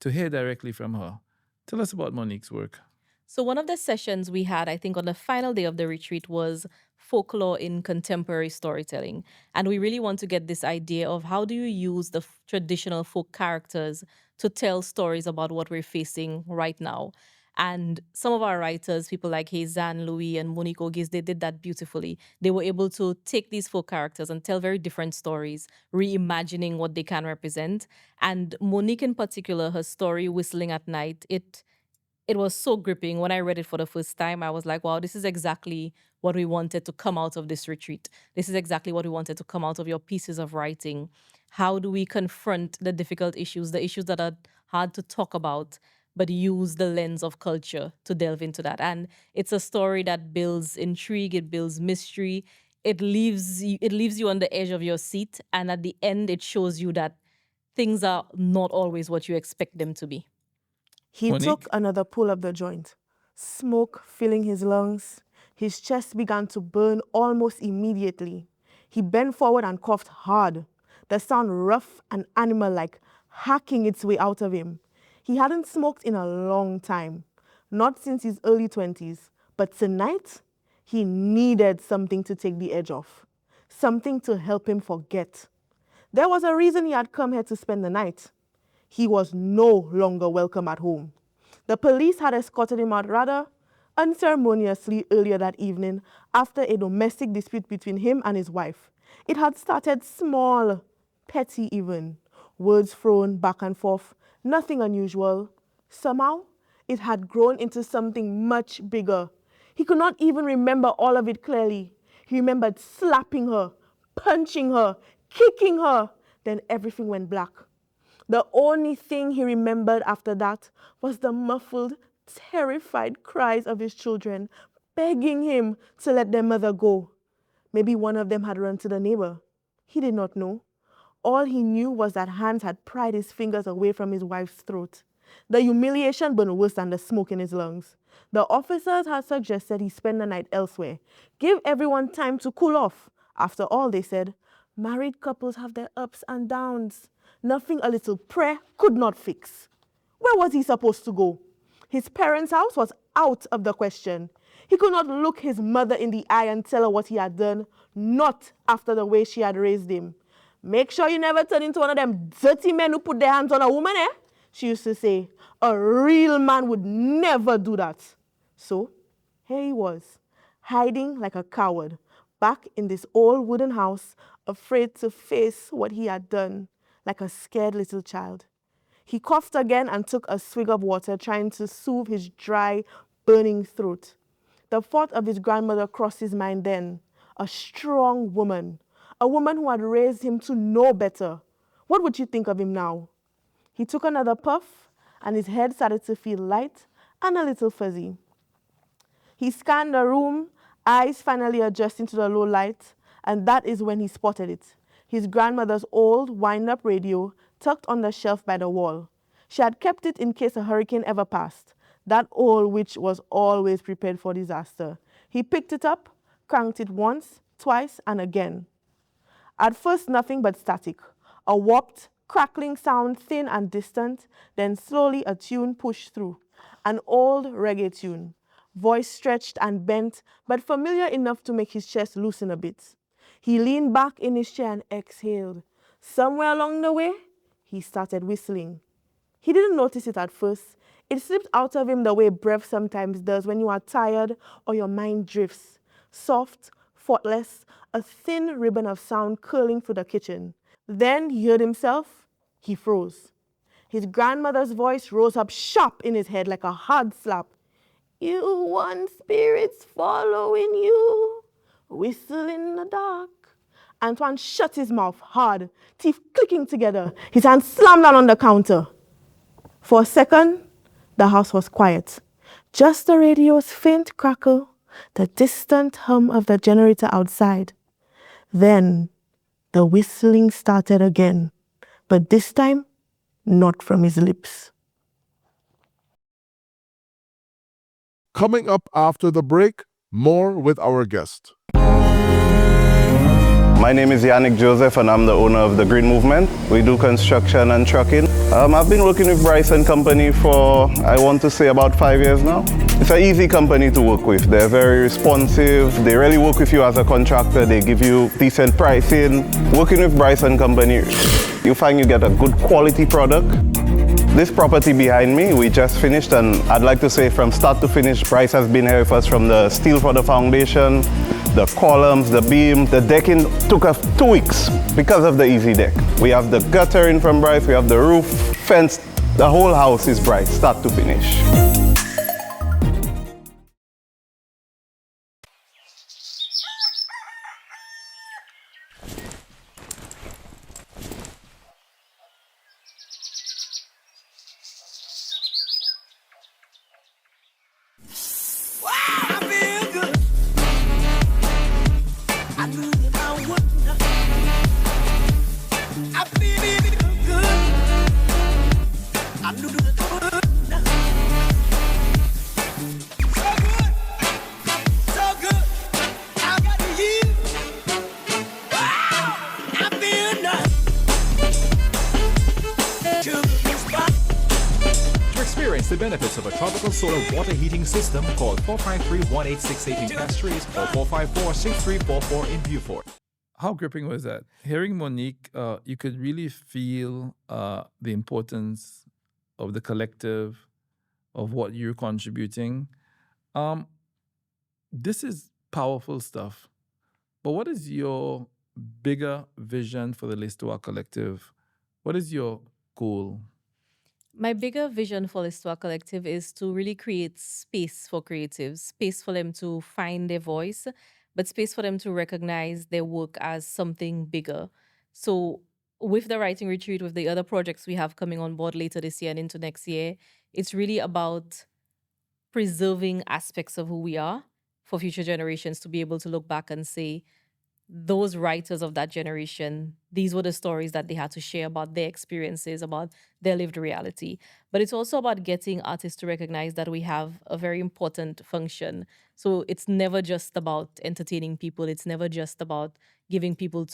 to hear directly from her. Tell us about Monique's work. So, one of the sessions we had, I think, on the final day of the retreat was folklore in contemporary storytelling. And we really want to get this idea of how do you use the traditional folk characters to tell stories about what we're facing right now. And some of our writers, people like Saint Louis and Monique Ogis, they did that beautifully. They were able to take these folk characters and tell very different stories, reimagining what they can represent. And Monique in particular, her story, Whistling at Night, it was so gripping. When I read it for the first time, I was like, wow, this is exactly what we wanted to come out of this retreat. This is exactly what we wanted to come out of your pieces of writing. How do we confront the difficult issues, the issues that are hard to talk about, but use the lens of culture to delve into that? And it's a story that builds intrigue, it builds mystery, it leaves you on the edge of your seat. And at the end, it shows you that things are not always what you expect them to be. He Monique? took another pull of the joint, smoke filling his lungs. His chest began to burn almost immediately. He bent forward and coughed hard, the sound rough and animal-like, hacking its way out of him. He hadn't smoked in a long time, not since his early 20s, but tonight, he needed something to take the edge off, something to help him forget. There was a reason he had come here to spend the night. He was no longer welcome at home. The police had escorted him out rather unceremoniously earlier that evening after a domestic dispute between him and his wife. It had started small, petty even, words thrown back and forth, nothing unusual. Somehow, it had grown into something much bigger. He could not even remember all of it clearly. He remembered slapping her, punching her, kicking her. Then everything went black. The only thing he remembered after that was the muffled, terrified cries of his children, begging him to let their mother go. Maybe one of them had run to the neighbor. He did not know. All he knew was that Hans had pried his fingers away from his wife's throat. The humiliation burned worse than the smoke in his lungs. The officers had suggested he spend the night elsewhere. Give everyone time to cool off. After all, they said, married couples have their ups and downs. Nothing a little prayer could not fix. Where was he supposed to go? His parents' house was out of the question. He could not look his mother in the eye and tell her what he had done, not after the way she had raised him. Make sure you never turn into one of them dirty men who put their hands on a woman, eh? She used to say, a real man would never do that. So, here he was, hiding like a coward, back in this old wooden house, afraid to face what he had done, like a scared little child. He coughed again and took a swig of water, trying to soothe his dry, burning throat. The thought of his grandmother crossed his mind then, a strong woman, a woman who had raised him to know better. What would she think of him now? He took another puff, and his head started to feel light and a little fuzzy. He scanned the room, eyes finally adjusting to the low light, and that is when he spotted it. His grandmother's old wind-up radio tucked on the shelf by the wall. She had kept it in case a hurricane ever passed. That old witch was always prepared for disaster. He picked it up, cranked it once, twice, and again. At first, nothing but static. A warped, crackling sound, thin and distant, then slowly a tune pushed through. An old reggae tune. Voice stretched and bent, but familiar enough to make his chest loosen a bit. He leaned back in his chair and exhaled. Somewhere along the way, he started whistling. He didn't notice it at first. It slipped out of him the way breath sometimes does when you are tired or your mind drifts. Soft, faultless, a thin ribbon of sound curling through the kitchen. Then he heard himself. He froze. His grandmother's voice rose up sharp in his head like a hard slap. You want spirits following you, whistle in the dark. Antoine shut his mouth hard, teeth clicking together. His hand slammed down on the counter. For a second, the house was quiet. Just the radio's faint crackle, the distant hum of the generator outside. Then the whistling started again, but this time, not from his lips. Coming up after the break, more with our guest. My name is Yannick Joseph and I'm the owner of The Green Movement. We do construction and trucking. I've been working with Bryce & Company for, I want to say, about 5 years now. It's an easy company to work with. They're very responsive. They really work with you as a contractor. They give you decent pricing. Working with Bryce & Company, you find you get a good quality product. This property behind me, we just finished, and I'd like to say from start to finish, Bryce has been here with us from the steel for the foundation, the columns, the beam. The decking took us 2 weeks because of the Easy Deck. We have the guttering from Bryce, we have the roof, fence, the whole house is Bryce, start to finish. Experience the benefits of a tropical solar water heating system. Call 453-1868 in Castries or 454-6344 in Beaufort. How gripping was that? Hearing Monique, you could really feel the importance of the collective, of what you're contributing. This is powerful stuff. But what is your bigger vision for the L'Histoire Collective? What is your goal? My bigger vision for L'Histoire Collective is to really create space for creatives, space for them to find their voice, but space for them to recognize their work as something bigger. So with the writing retreat, with the other projects we have coming on board later this year and into next year, it's really about preserving aspects of who we are for future generations to be able to look back and say, those writers of that generation, these were the stories that they had to share about their experiences, about their lived reality. But it's also about getting artists to recognize that we have a very important function. So it's never just about entertaining people. It's never just about giving people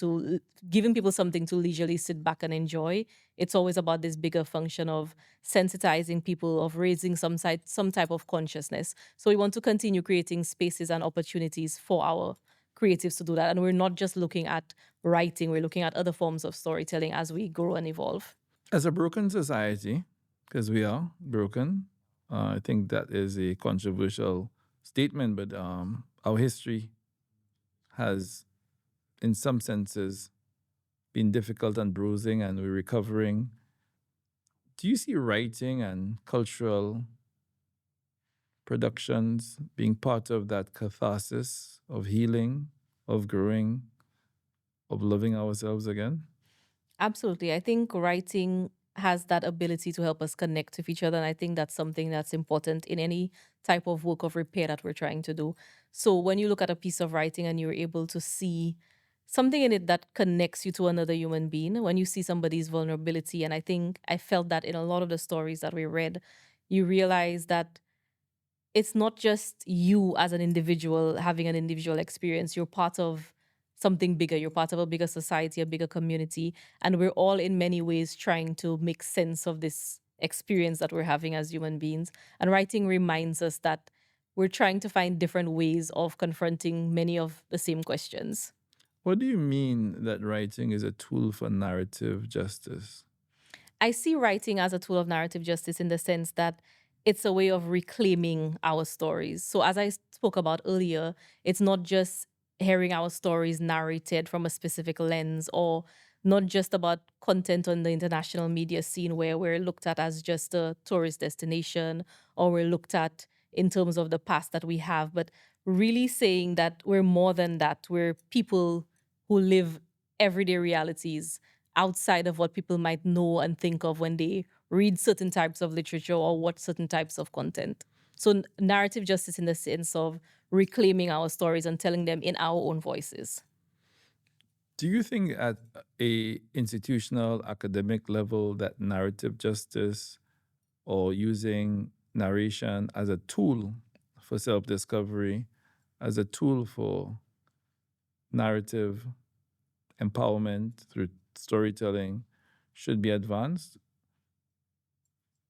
something to leisurely sit back and enjoy. It's always about this bigger function of sensitizing people, of raising some type of consciousness. So we want to continue creating spaces and opportunities for our creatives to do that. And we're not just looking at writing, we're looking at other forms of storytelling as we grow and evolve. As a broken society, because we are broken, I think that is a controversial statement, but our history has, in some senses, been difficult and bruising, and we're recovering. Do you see writing and cultural productions being part of that catharsis of healing, of growing, of loving ourselves again? Absolutely. I think writing has that ability to help us connect with each other. And I think that's something that's important in any type of work of repair that we're trying to do. So when you look at a piece of writing and you're able to see something in it that connects you to another human being, when you see somebody's vulnerability, and I think I felt that in a lot of the stories that we read, you realize that it's not just you as an individual having an individual experience. You're part of something bigger. You're part of a bigger society, a bigger community. And we're all in many ways trying to make sense of this experience that we're having as human beings. And writing reminds us that we're trying to find different ways of confronting many of the same questions. What do you mean that writing is a tool for narrative justice? I see writing as a tool of narrative justice in the sense that it's a way of reclaiming our stories. So as I spoke about earlier, it's not just hearing our stories narrated from a specific lens, or not just about content on the international media scene where we're looked at as just a tourist destination, or we're looked at in terms of the past that we have, but really saying that we're more than that. We're people who live everyday realities outside of what people might know and think of when they read certain types of literature or watch certain types of content. So narrative justice in the sense of reclaiming our stories and telling them in our own voices. Do you think at a institutional academic level that narrative justice or using narration as a tool for self-discovery, as a tool for narrative empowerment through storytelling should be advanced?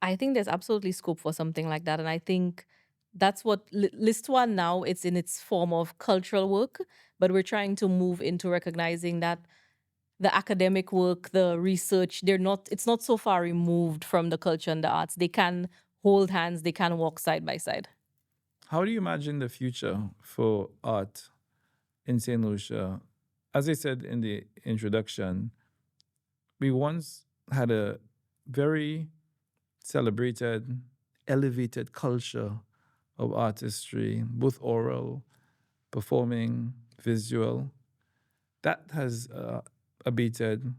I think there's absolutely scope for something like that. And I think that's what List One now, it's in its form of cultural work, but we're trying to move into recognizing that the academic work, the research, it's not so far removed from the culture and the arts. They can hold hands, they can walk side by side. How do you imagine the future for art in St. Lucia? As I said in the introduction, we once had a very celebrated, elevated culture of artistry, both oral, performing, visual. That has abated,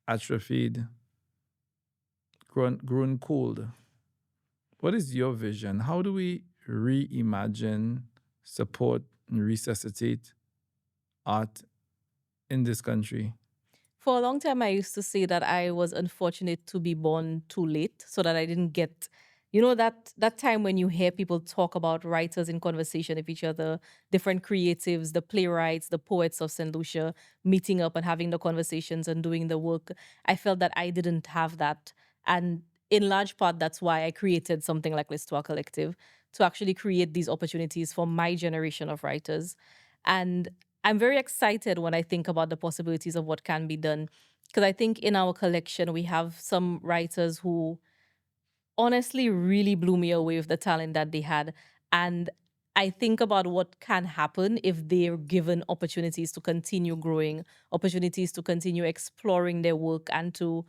atrophied, grown cold. What is your vision? How do we reimagine, support, and resuscitate art in this country? For a long time, I used to say that I was unfortunate to be born too late so that I didn't get, that time when you hear people talk about writers in conversation with each other, different creatives, the playwrights, the poets of St. Lucia meeting up and having the conversations and doing the work. I felt that I didn't have that. And in large part, that's why I created something like L'Histoire Collective, to actually create these opportunities for my generation of writers. And I'm very excited when I think about the possibilities of what can be done. Because I think in our collection, we have some writers who honestly really blew me away with the talent that they had. And I think about what can happen if they're given opportunities to continue growing, opportunities to continue exploring their work, and to,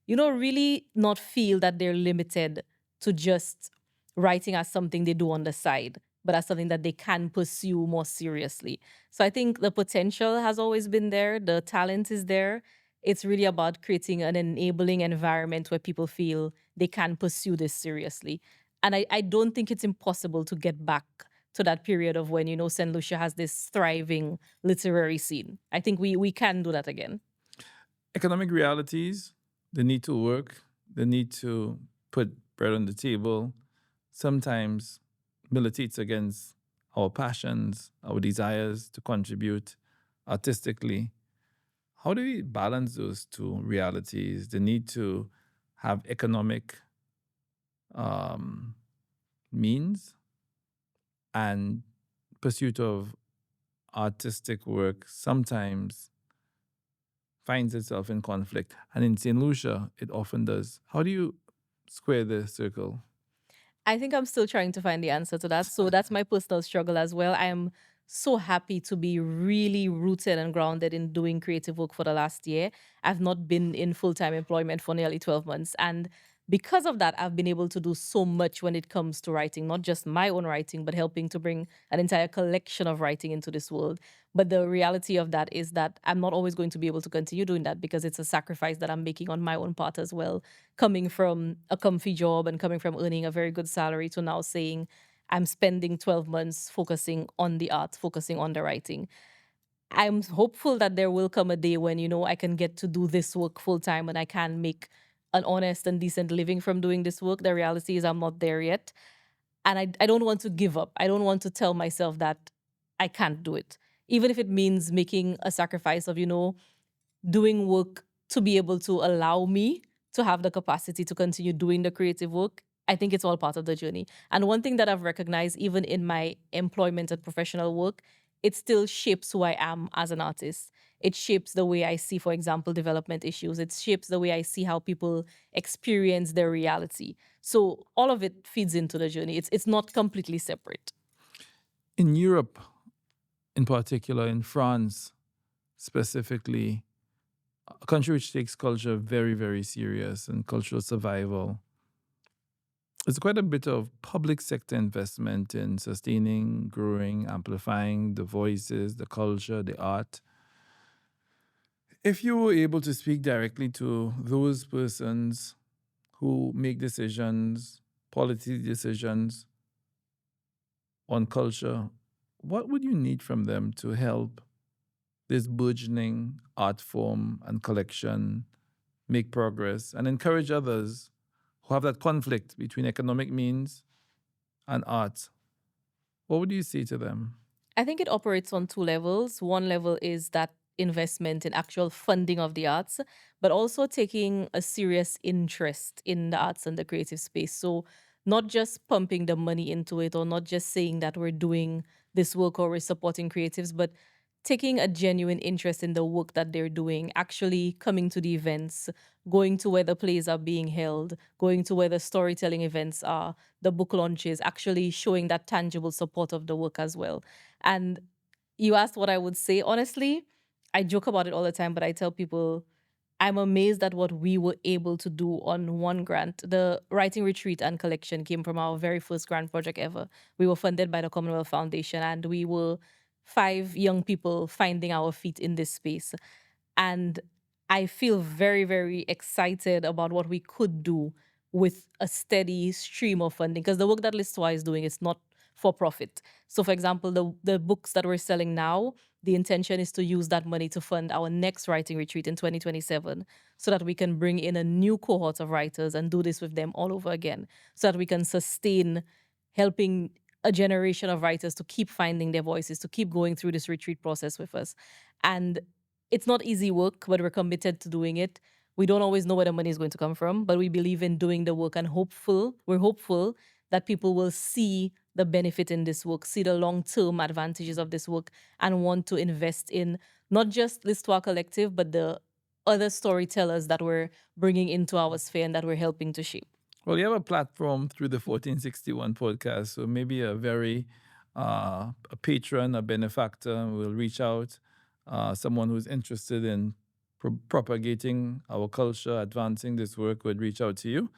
really not feel that they're limited to just writing as something they do on the side, but as something that they can pursue more seriously. So I think the potential has always been there. The talent is there. It's really about creating an enabling environment where people feel they can pursue this seriously. And I don't think it's impossible to get back to that period of when, St. Lucia has this thriving literary scene. I think we can do that again. Economic realities, the need to work, the need to put bread on the table, sometimes militates against our passions, our desires to contribute artistically. How do we balance those two realities? The need to have economic means and pursuit of artistic work sometimes finds itself in conflict. And in St. Lucia, it often does. How do you square the circle? I think I'm still trying to find the answer to that. So that's my personal struggle as well. I am so happy to be really rooted and grounded in doing creative work for the last year. I've not been in full-time employment for nearly 12 months. And because of that, I've been able to do so much when it comes to writing, not just my own writing, but helping to bring an entire collection of writing into this world. But the reality of that is that I'm not always going to be able to continue doing that because it's a sacrifice that I'm making on my own part as well. Coming from a comfy job and coming from earning a very good salary to now saying I'm spending 12 months focusing on the art, focusing on the writing. I'm hopeful that there will come a day when, I can get to do this work full time and I can make an honest and decent living from doing this work. The reality is I'm not there yet. And I don't want to give up. I don't want to tell myself that I can't do it. Even if it means making a sacrifice of, doing work to be able to allow me to have the capacity to continue doing the creative work. I think it's all part of the journey. And one thing that I've recognized, even in my employment and professional work, it still shapes who I am as an artist. It shapes the way I see, for example, development issues. It shapes the way I see how people experience their reality. So all of it feeds into the journey. It's not completely separate. In Europe, in particular, in France specifically, a country which takes culture very, very serious and cultural survival, there's quite a bit of public sector investment in sustaining, growing, amplifying the voices, the culture, the art. If you were able to speak directly to those persons who make decisions, policy decisions on culture, what would you need from them to help this burgeoning art form and collection make progress and encourage others who have that conflict between economic means and art? What would you say to them? I think it operates on two levels. One level is that investment in actual funding of the arts, but also taking a serious interest in the arts and the creative space. So, not just pumping the money into it or not just saying that we're doing this work or we're supporting creatives, but taking a genuine interest in the work that they're doing, actually coming to the events, going to where the plays are being held, going to where the storytelling events are, the book launches, actually showing that tangible support of the work as well. And you asked what I would say. Honestly, I joke about it all the time, but I tell people I'm amazed at what we were able to do on one grant. The writing retreat and collection came from our very first grant project ever. We were funded by the Commonwealth Foundation, and we were 5 young people finding our feet in this space. And I feel very, very excited about what we could do with a steady stream of funding, because the work that Listois is doing is not for profit. So, for example, the books that we're selling now, the intention is to use that money to fund our next writing retreat in 2027 so that we can bring in a new cohort of writers and do this with them all over again so that we can sustain helping a generation of writers to keep finding their voices, to keep going through this retreat process with us. And it's not easy work, but we're committed to doing it. We don't always know where the money is going to come from, but we believe in doing the work and we're hopeful that people will see the benefit in this work, see the long-term advantages of this work, and want to invest in not just L'Histoire Collective, but the other storytellers that we're bringing into our sphere and that we're helping to shape. Well, you have a platform through the 1461 podcast, so maybe a patron, a benefactor will reach out, someone who's interested in propagating our culture, advancing this work would reach out to you.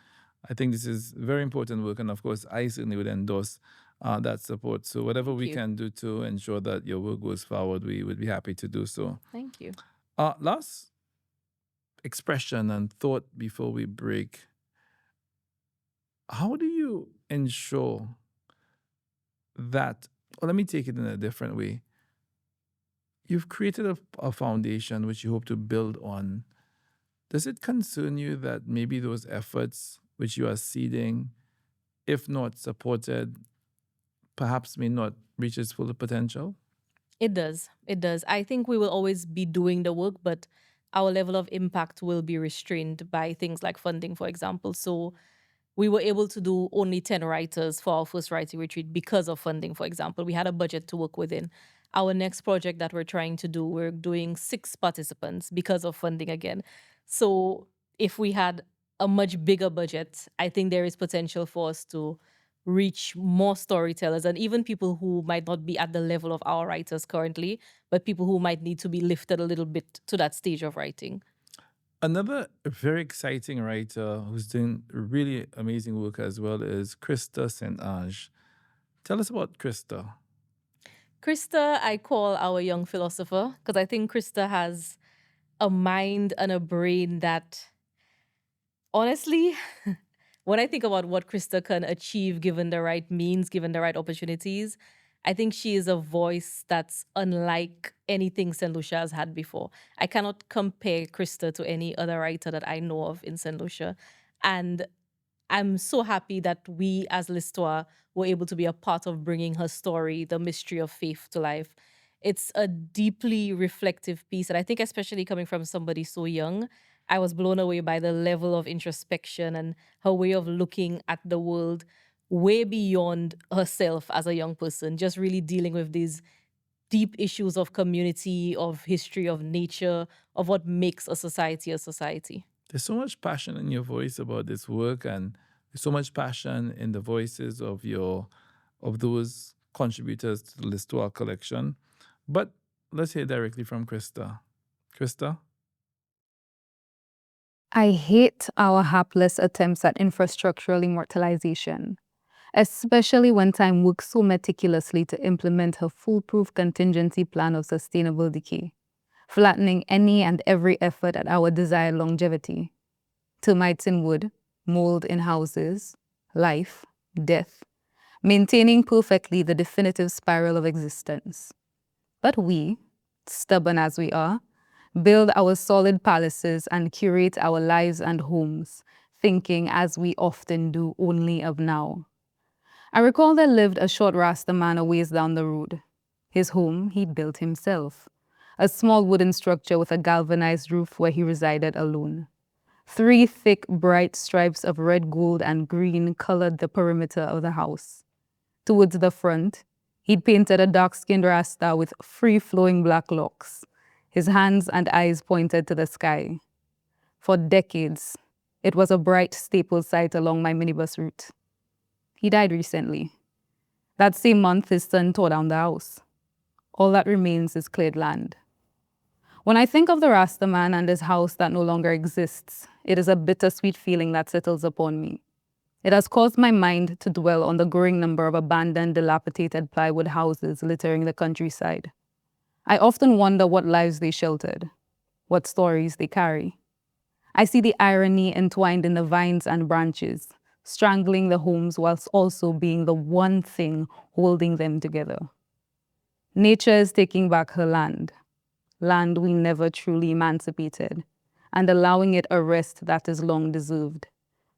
I think this is very important work, and of course, I certainly would endorse that support. So whatever we can do to ensure that your work goes forward, we would be happy to do so. Thank you. Last expression and thought before we break. How do you ensure that, well, let me take it in a different way. You've created a foundation which you hope to build on. Does it concern you that maybe those efforts which you are seeding, if not supported, perhaps may not reach its full potential? It does. It does. I think we will always be doing the work, but our level of impact will be restrained by things like funding, for example. So we were able to do only 10 writers for our first writing retreat because of funding, for example. We had a budget to work within. Our next project that we're trying to do, we're doing 6 participants because of funding again. So if we had a much bigger budget, I think there is potential for us to reach more storytellers and even people who might not be at the level of our writers currently, but people who might need to be lifted a little bit to that stage of writing. Another very exciting writer who's doing really amazing work as well is Krista St. Ange. Tell us about Krista. Krista, I call our young philosopher because I think Krista has a mind and a brain that, honestly, when I think about what Krista can achieve given the right means, given the right opportunities, I think she is a voice that's unlike anything Saint Lucia has had before. I cannot compare Krista to any other writer that I know of in Saint Lucia. And I'm so happy that we as L'Histoire were able to be a part of bringing her story, the mystery of faith, to life. It's a deeply reflective piece. And I think especially coming from somebody so young, I was blown away by the level of introspection and her way of looking at the world way beyond herself as a young person, just really dealing with these deep issues of community, of history, of nature, of what makes a society a society. There's so much passion in your voice about this work, and there's so much passion in the voices of those contributors to the L'Histoire collection. But let's hear directly from Krista. Krista? I hate our hapless attempts at infrastructural immortalization, especially when time works so meticulously to implement her foolproof contingency plan of sustainable decay, flattening any and every effort at our desired longevity. Termites in wood, mold in houses, life, death, maintaining perfectly the definitive spiral of existence. But we, stubborn as we are, build our solid palaces and curate our lives and homes, thinking as we often do only of now. I recall there lived a short Rasta man a ways down the road. His home he built himself, a small wooden structure with a galvanized roof where he resided alone. 3 thick, bright stripes of red, gold, and green colored the perimeter of the house. Towards the front, he'd painted a dark-skinned Rasta with free-flowing black locks. His hands and eyes pointed to the sky. For decades, it was a bright staple sight along my minibus route. He died recently. That same month, his son tore down the house. All that remains is cleared land. When I think of the Rasta man and his house that no longer exists, it is a bittersweet feeling that settles upon me. It has caused my mind to dwell on the growing number of abandoned, dilapidated plywood houses littering the countryside. I often wonder what lives they sheltered, what stories they carry. I see the irony entwined in the vines and branches, strangling the homes whilst also being the one thing holding them together. Nature is taking back her land we never truly emancipated, and allowing it a rest that is long deserved,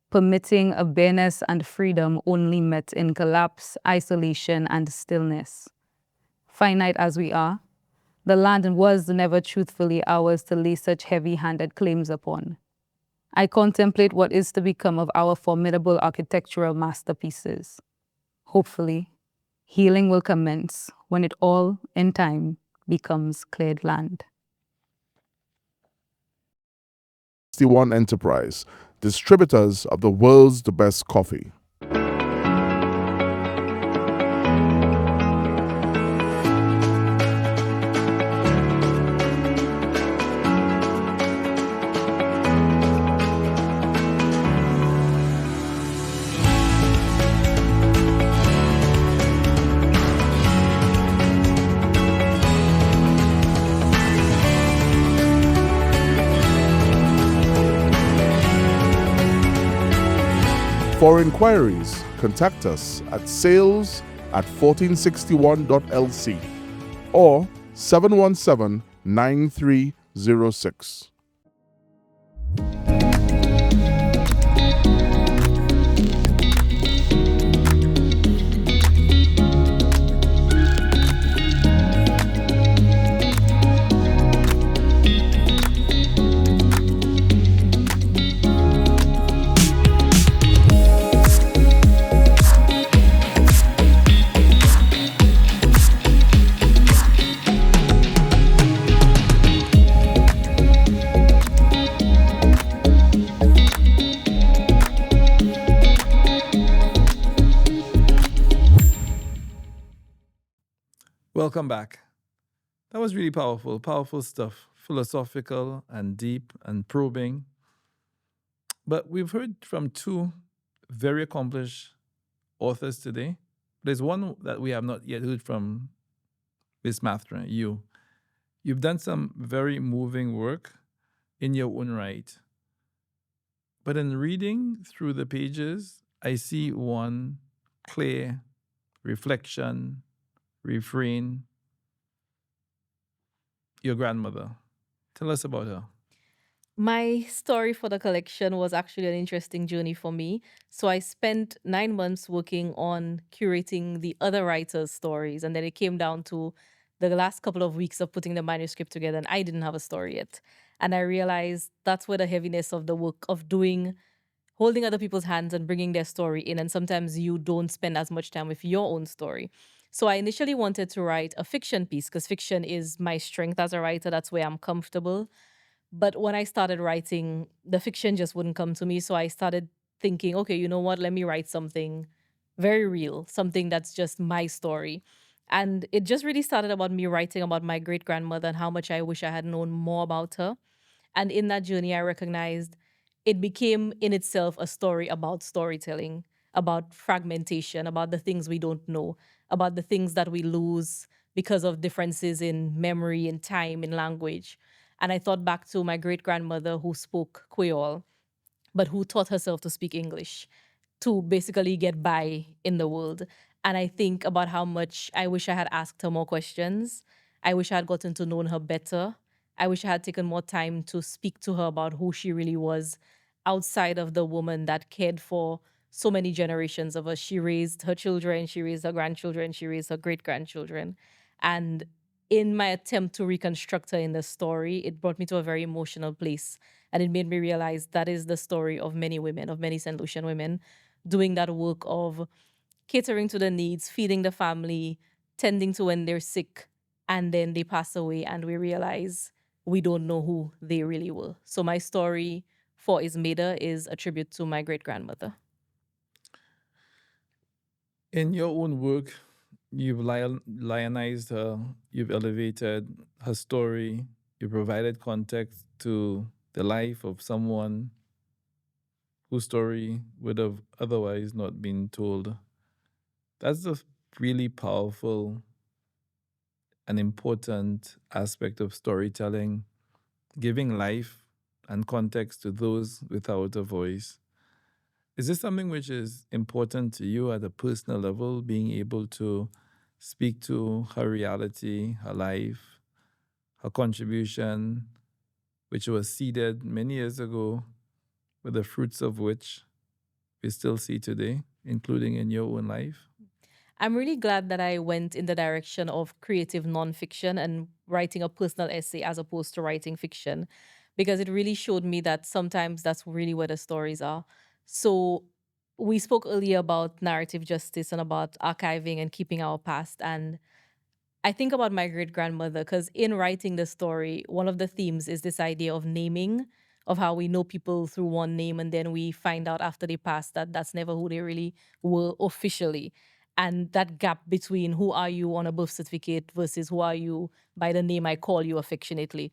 permitting a bareness and freedom only met in collapse, isolation, and stillness. Finite as we are, the land was never truthfully ours to lay such heavy-handed claims upon. I contemplate what is to become of our formidable architectural masterpieces. Hopefully, healing will commence when it all, in time, becomes cleared land. 61 Enterprise, distributors of the world's best coffee. For inquiries, contact us at sales@1461.lc or 717-9306. Welcome back. That was really powerful, powerful stuff, philosophical and deep and probing. But we've heard from 2 very accomplished authors today. There's one that we have not yet heard from, Miss Mathurin, you. You've done some very moving work in your own right. But in reading through the pages, I see one clear reflection, refrain. Your grandmother. Tell us about her. My story for the collection was actually an interesting journey for me. So I spent 9 months working on curating the other writers' stories. And then it came down to the last couple of weeks of putting the manuscript together, and I didn't have a story yet. And I realized that's where the heaviness of the work of holding other people's hands and bringing their story in. And sometimes you don't spend as much time with your own story. So I initially wanted to write a fiction piece because fiction is my strength as a writer. That's where I'm comfortable. But when I started writing, the fiction just wouldn't come to me. So I started thinking, okay, you know what? Let me write something very real, something that's just my story. And it just really started about me writing about my great grandmother and how much I wish I had known more about her. And in that journey, I recognized it became in itself a story about storytelling, about fragmentation, about the things we don't know, about the things that we lose because of differences in memory, in time, in language. And I thought back to my great grandmother who spoke Creole, but who taught herself to speak English to basically get by in the world. And I think about how much I wish I had asked her more questions. I wish I had gotten to know her better. I wish I had taken more time to speak to her about who she really was outside of the woman that cared for so many generations of us. She raised her children, she raised her grandchildren, she raised her great grandchildren. And in my attempt to reconstruct her in the story, it brought me to a very emotional place. And it made me realize that is the story of many women, of many Saint Lucian women, doing that work of catering to the needs, feeding the family, tending to when they're sick, and then they pass away, and we realize we don't know who they really were. So my story for Ismeda is a tribute to my great-grandmother. In your own work, you've lionized her, you've elevated her story, you provided context to the life of someone whose story would have otherwise not been told. That's a really powerful and important aspect of storytelling, giving life and context to those without a voice. Is this something which is important to you at a personal level, being able to speak to her reality, her life, her contribution, which was seeded many years ago, with the fruits of which we still see today, including in your own life? I'm really glad that I went in the direction of creative nonfiction and writing a personal essay as opposed to writing fiction, because it really showed me that sometimes that's really where the stories are. So we spoke earlier about narrative justice and about archiving and keeping our past. And I think about my great grandmother because in writing the story, one of the themes is this idea of naming, of how we know people through one name and then we find out after they pass that that's never who they really were officially. And that gap between who are you on a birth certificate versus who are you by the name I call you affectionately.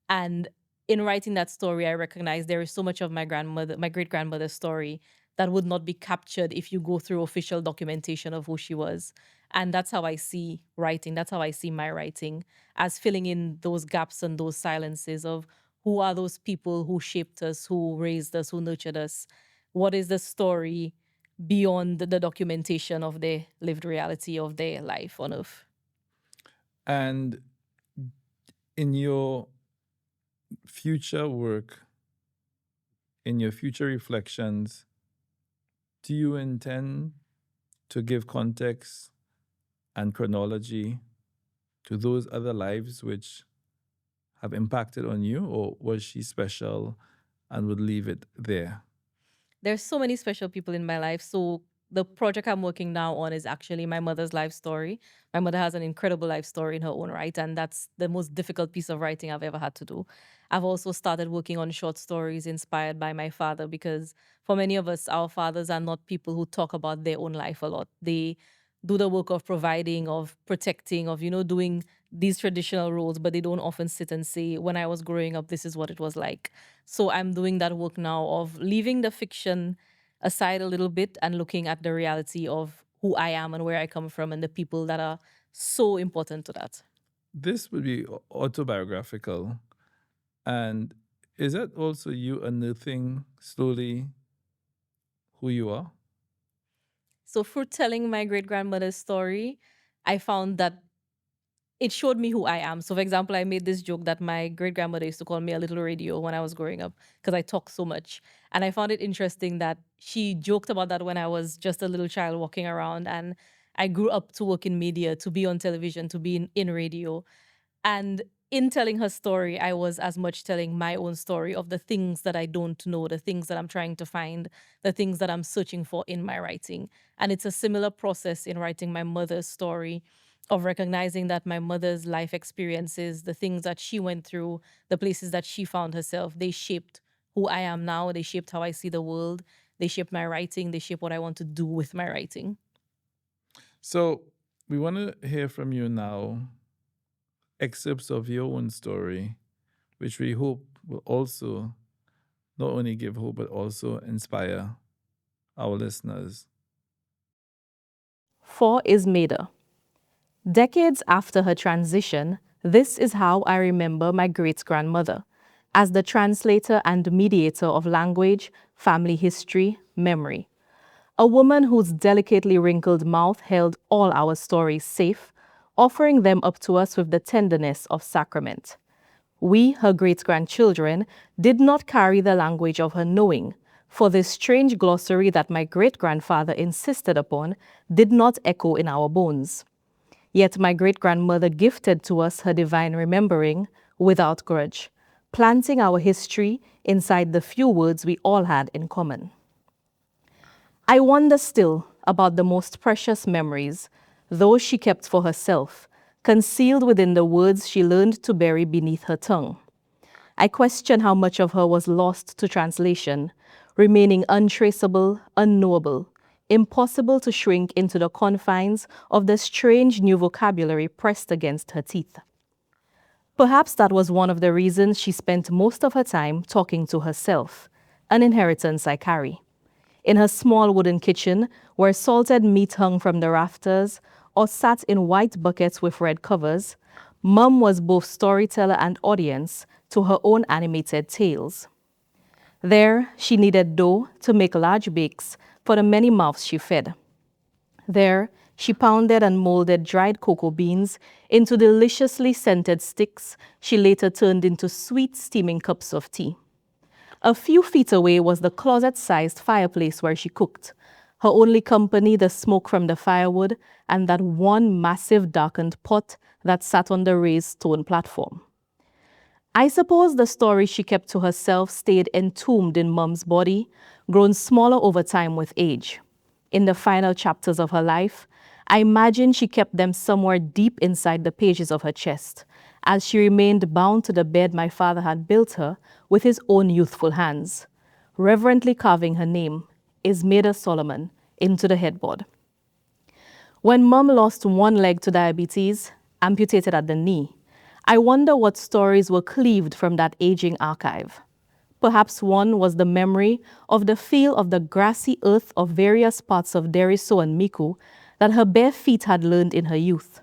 And in writing that story, I recognize there is so much of my grandmother, my great grandmother's story that would not be captured if you go through official documentation of who she was. And that's how I see writing. That's how I see my writing, as filling in those gaps and those silences of who are those people who shaped us, who raised us, who nurtured us. What is the story beyond the documentation of their lived reality of their life on earth? And in your future work, in your future reflections, do you intend to give context and chronology to those other lives which have impacted on you, or was she special and would leave it there? There's so many special people in my life. So the project I'm working now on is actually my mother's life story. My mother has an incredible life story in her own right, and that's the most difficult piece of writing I've ever had to do. I've also started working on short stories inspired by my father, because for many of us, our fathers are not people who talk about their own life a lot. They do the work of providing, of protecting, of, doing these traditional roles, but they don't often sit and say, when I was growing up, this is what it was like. So I'm doing that work now of leaving the fiction aside a little bit and looking at the reality of who I am and where I come from and the people that are so important to that. This would be autobiographical. And is that also you unearthing slowly who you are? So through telling my great grandmother's story, I found that it showed me who I am. So, for example, I made this joke that my great grandmother used to call me a little radio when I was growing up because I talk so much. And I found it interesting that she joked about that when I was just a little child walking around. And I grew up to work in media, to be on television, to be in radio. And in telling her story, I was as much telling my own story of the things that I don't know, the things that I'm trying to find, the things that I'm searching for in my writing. And it's a similar process in writing my mother's story, of recognizing that my mother's life experiences, the things that she went through, the places that she found herself, they shaped who I am now. They shaped how I see the world. They shaped my writing. They shape what I want to do with my writing. So we want to hear from you now excerpts of your own story, which we hope will also not only give hope, but also inspire our listeners. For Ismeda. Decades after her transition, this is how I remember my great-grandmother, as the translator and mediator of language, family history, memory. A woman whose delicately wrinkled mouth held all our stories safe, offering them up to us with the tenderness of sacrament. We, her great-grandchildren, did not carry the language of her knowing, for this strange glossary that my great-grandfather insisted upon did not echo in our bones. Yet my great-grandmother gifted to us her divine remembering without grudge, planting our history inside the few words we all had in common. I wonder still about the most precious memories, those she kept for herself, concealed within the words she learned to bury beneath her tongue. I question how much of her was lost to translation, remaining untraceable, unknowable, impossible to shrink into the confines of the strange new vocabulary pressed against her teeth. Perhaps that was one of the reasons she spent most of her time talking to herself, an inheritance I carry. In her small wooden kitchen, where salted meat hung from the rafters or sat in white buckets with red covers, Mum was both storyteller and audience to her own animated tales. There, she kneaded dough to make large bakes for the many mouths she fed. There, she pounded and molded dried cocoa beans into deliciously scented sticks she later turned into sweet steaming cups of tea. A few feet away was the closet-sized fireplace where she cooked, her only company the smoke from the firewood and that one massive darkened pot that sat on the raised stone platform. I suppose the story she kept to herself stayed entombed in Mum's body, grown smaller over time with age. In the final chapters of her life, I imagine she kept them somewhere deep inside the pages of her chest, as she remained bound to the bed my father had built her with his own youthful hands, reverently carving her name, Ismeda Solomon, into the headboard. When Mum lost one leg to diabetes, amputated at the knee, I wonder what stories were cleaved from that aging archive. Perhaps one was the memory of the feel of the grassy earth of various parts of Deriso and Miku that her bare feet had learned in her youth.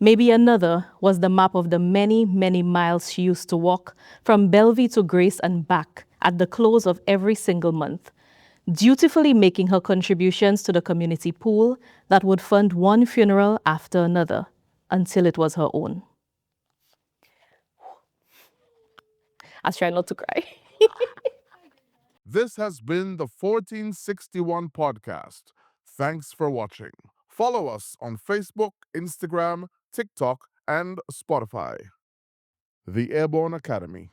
Maybe another was the map of the many, many miles she used to walk from Bellevue to Grace and back at the close of every single month, dutifully making her contributions to the community pool that would fund one funeral after another until it was her own. I was trying not to cry. This has been the 1461 podcast. Thanks for watching. Follow us on Facebook, Instagram, TikTok, and Spotify. The Airborne Academy,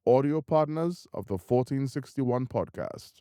audio partners of the 1461 podcast.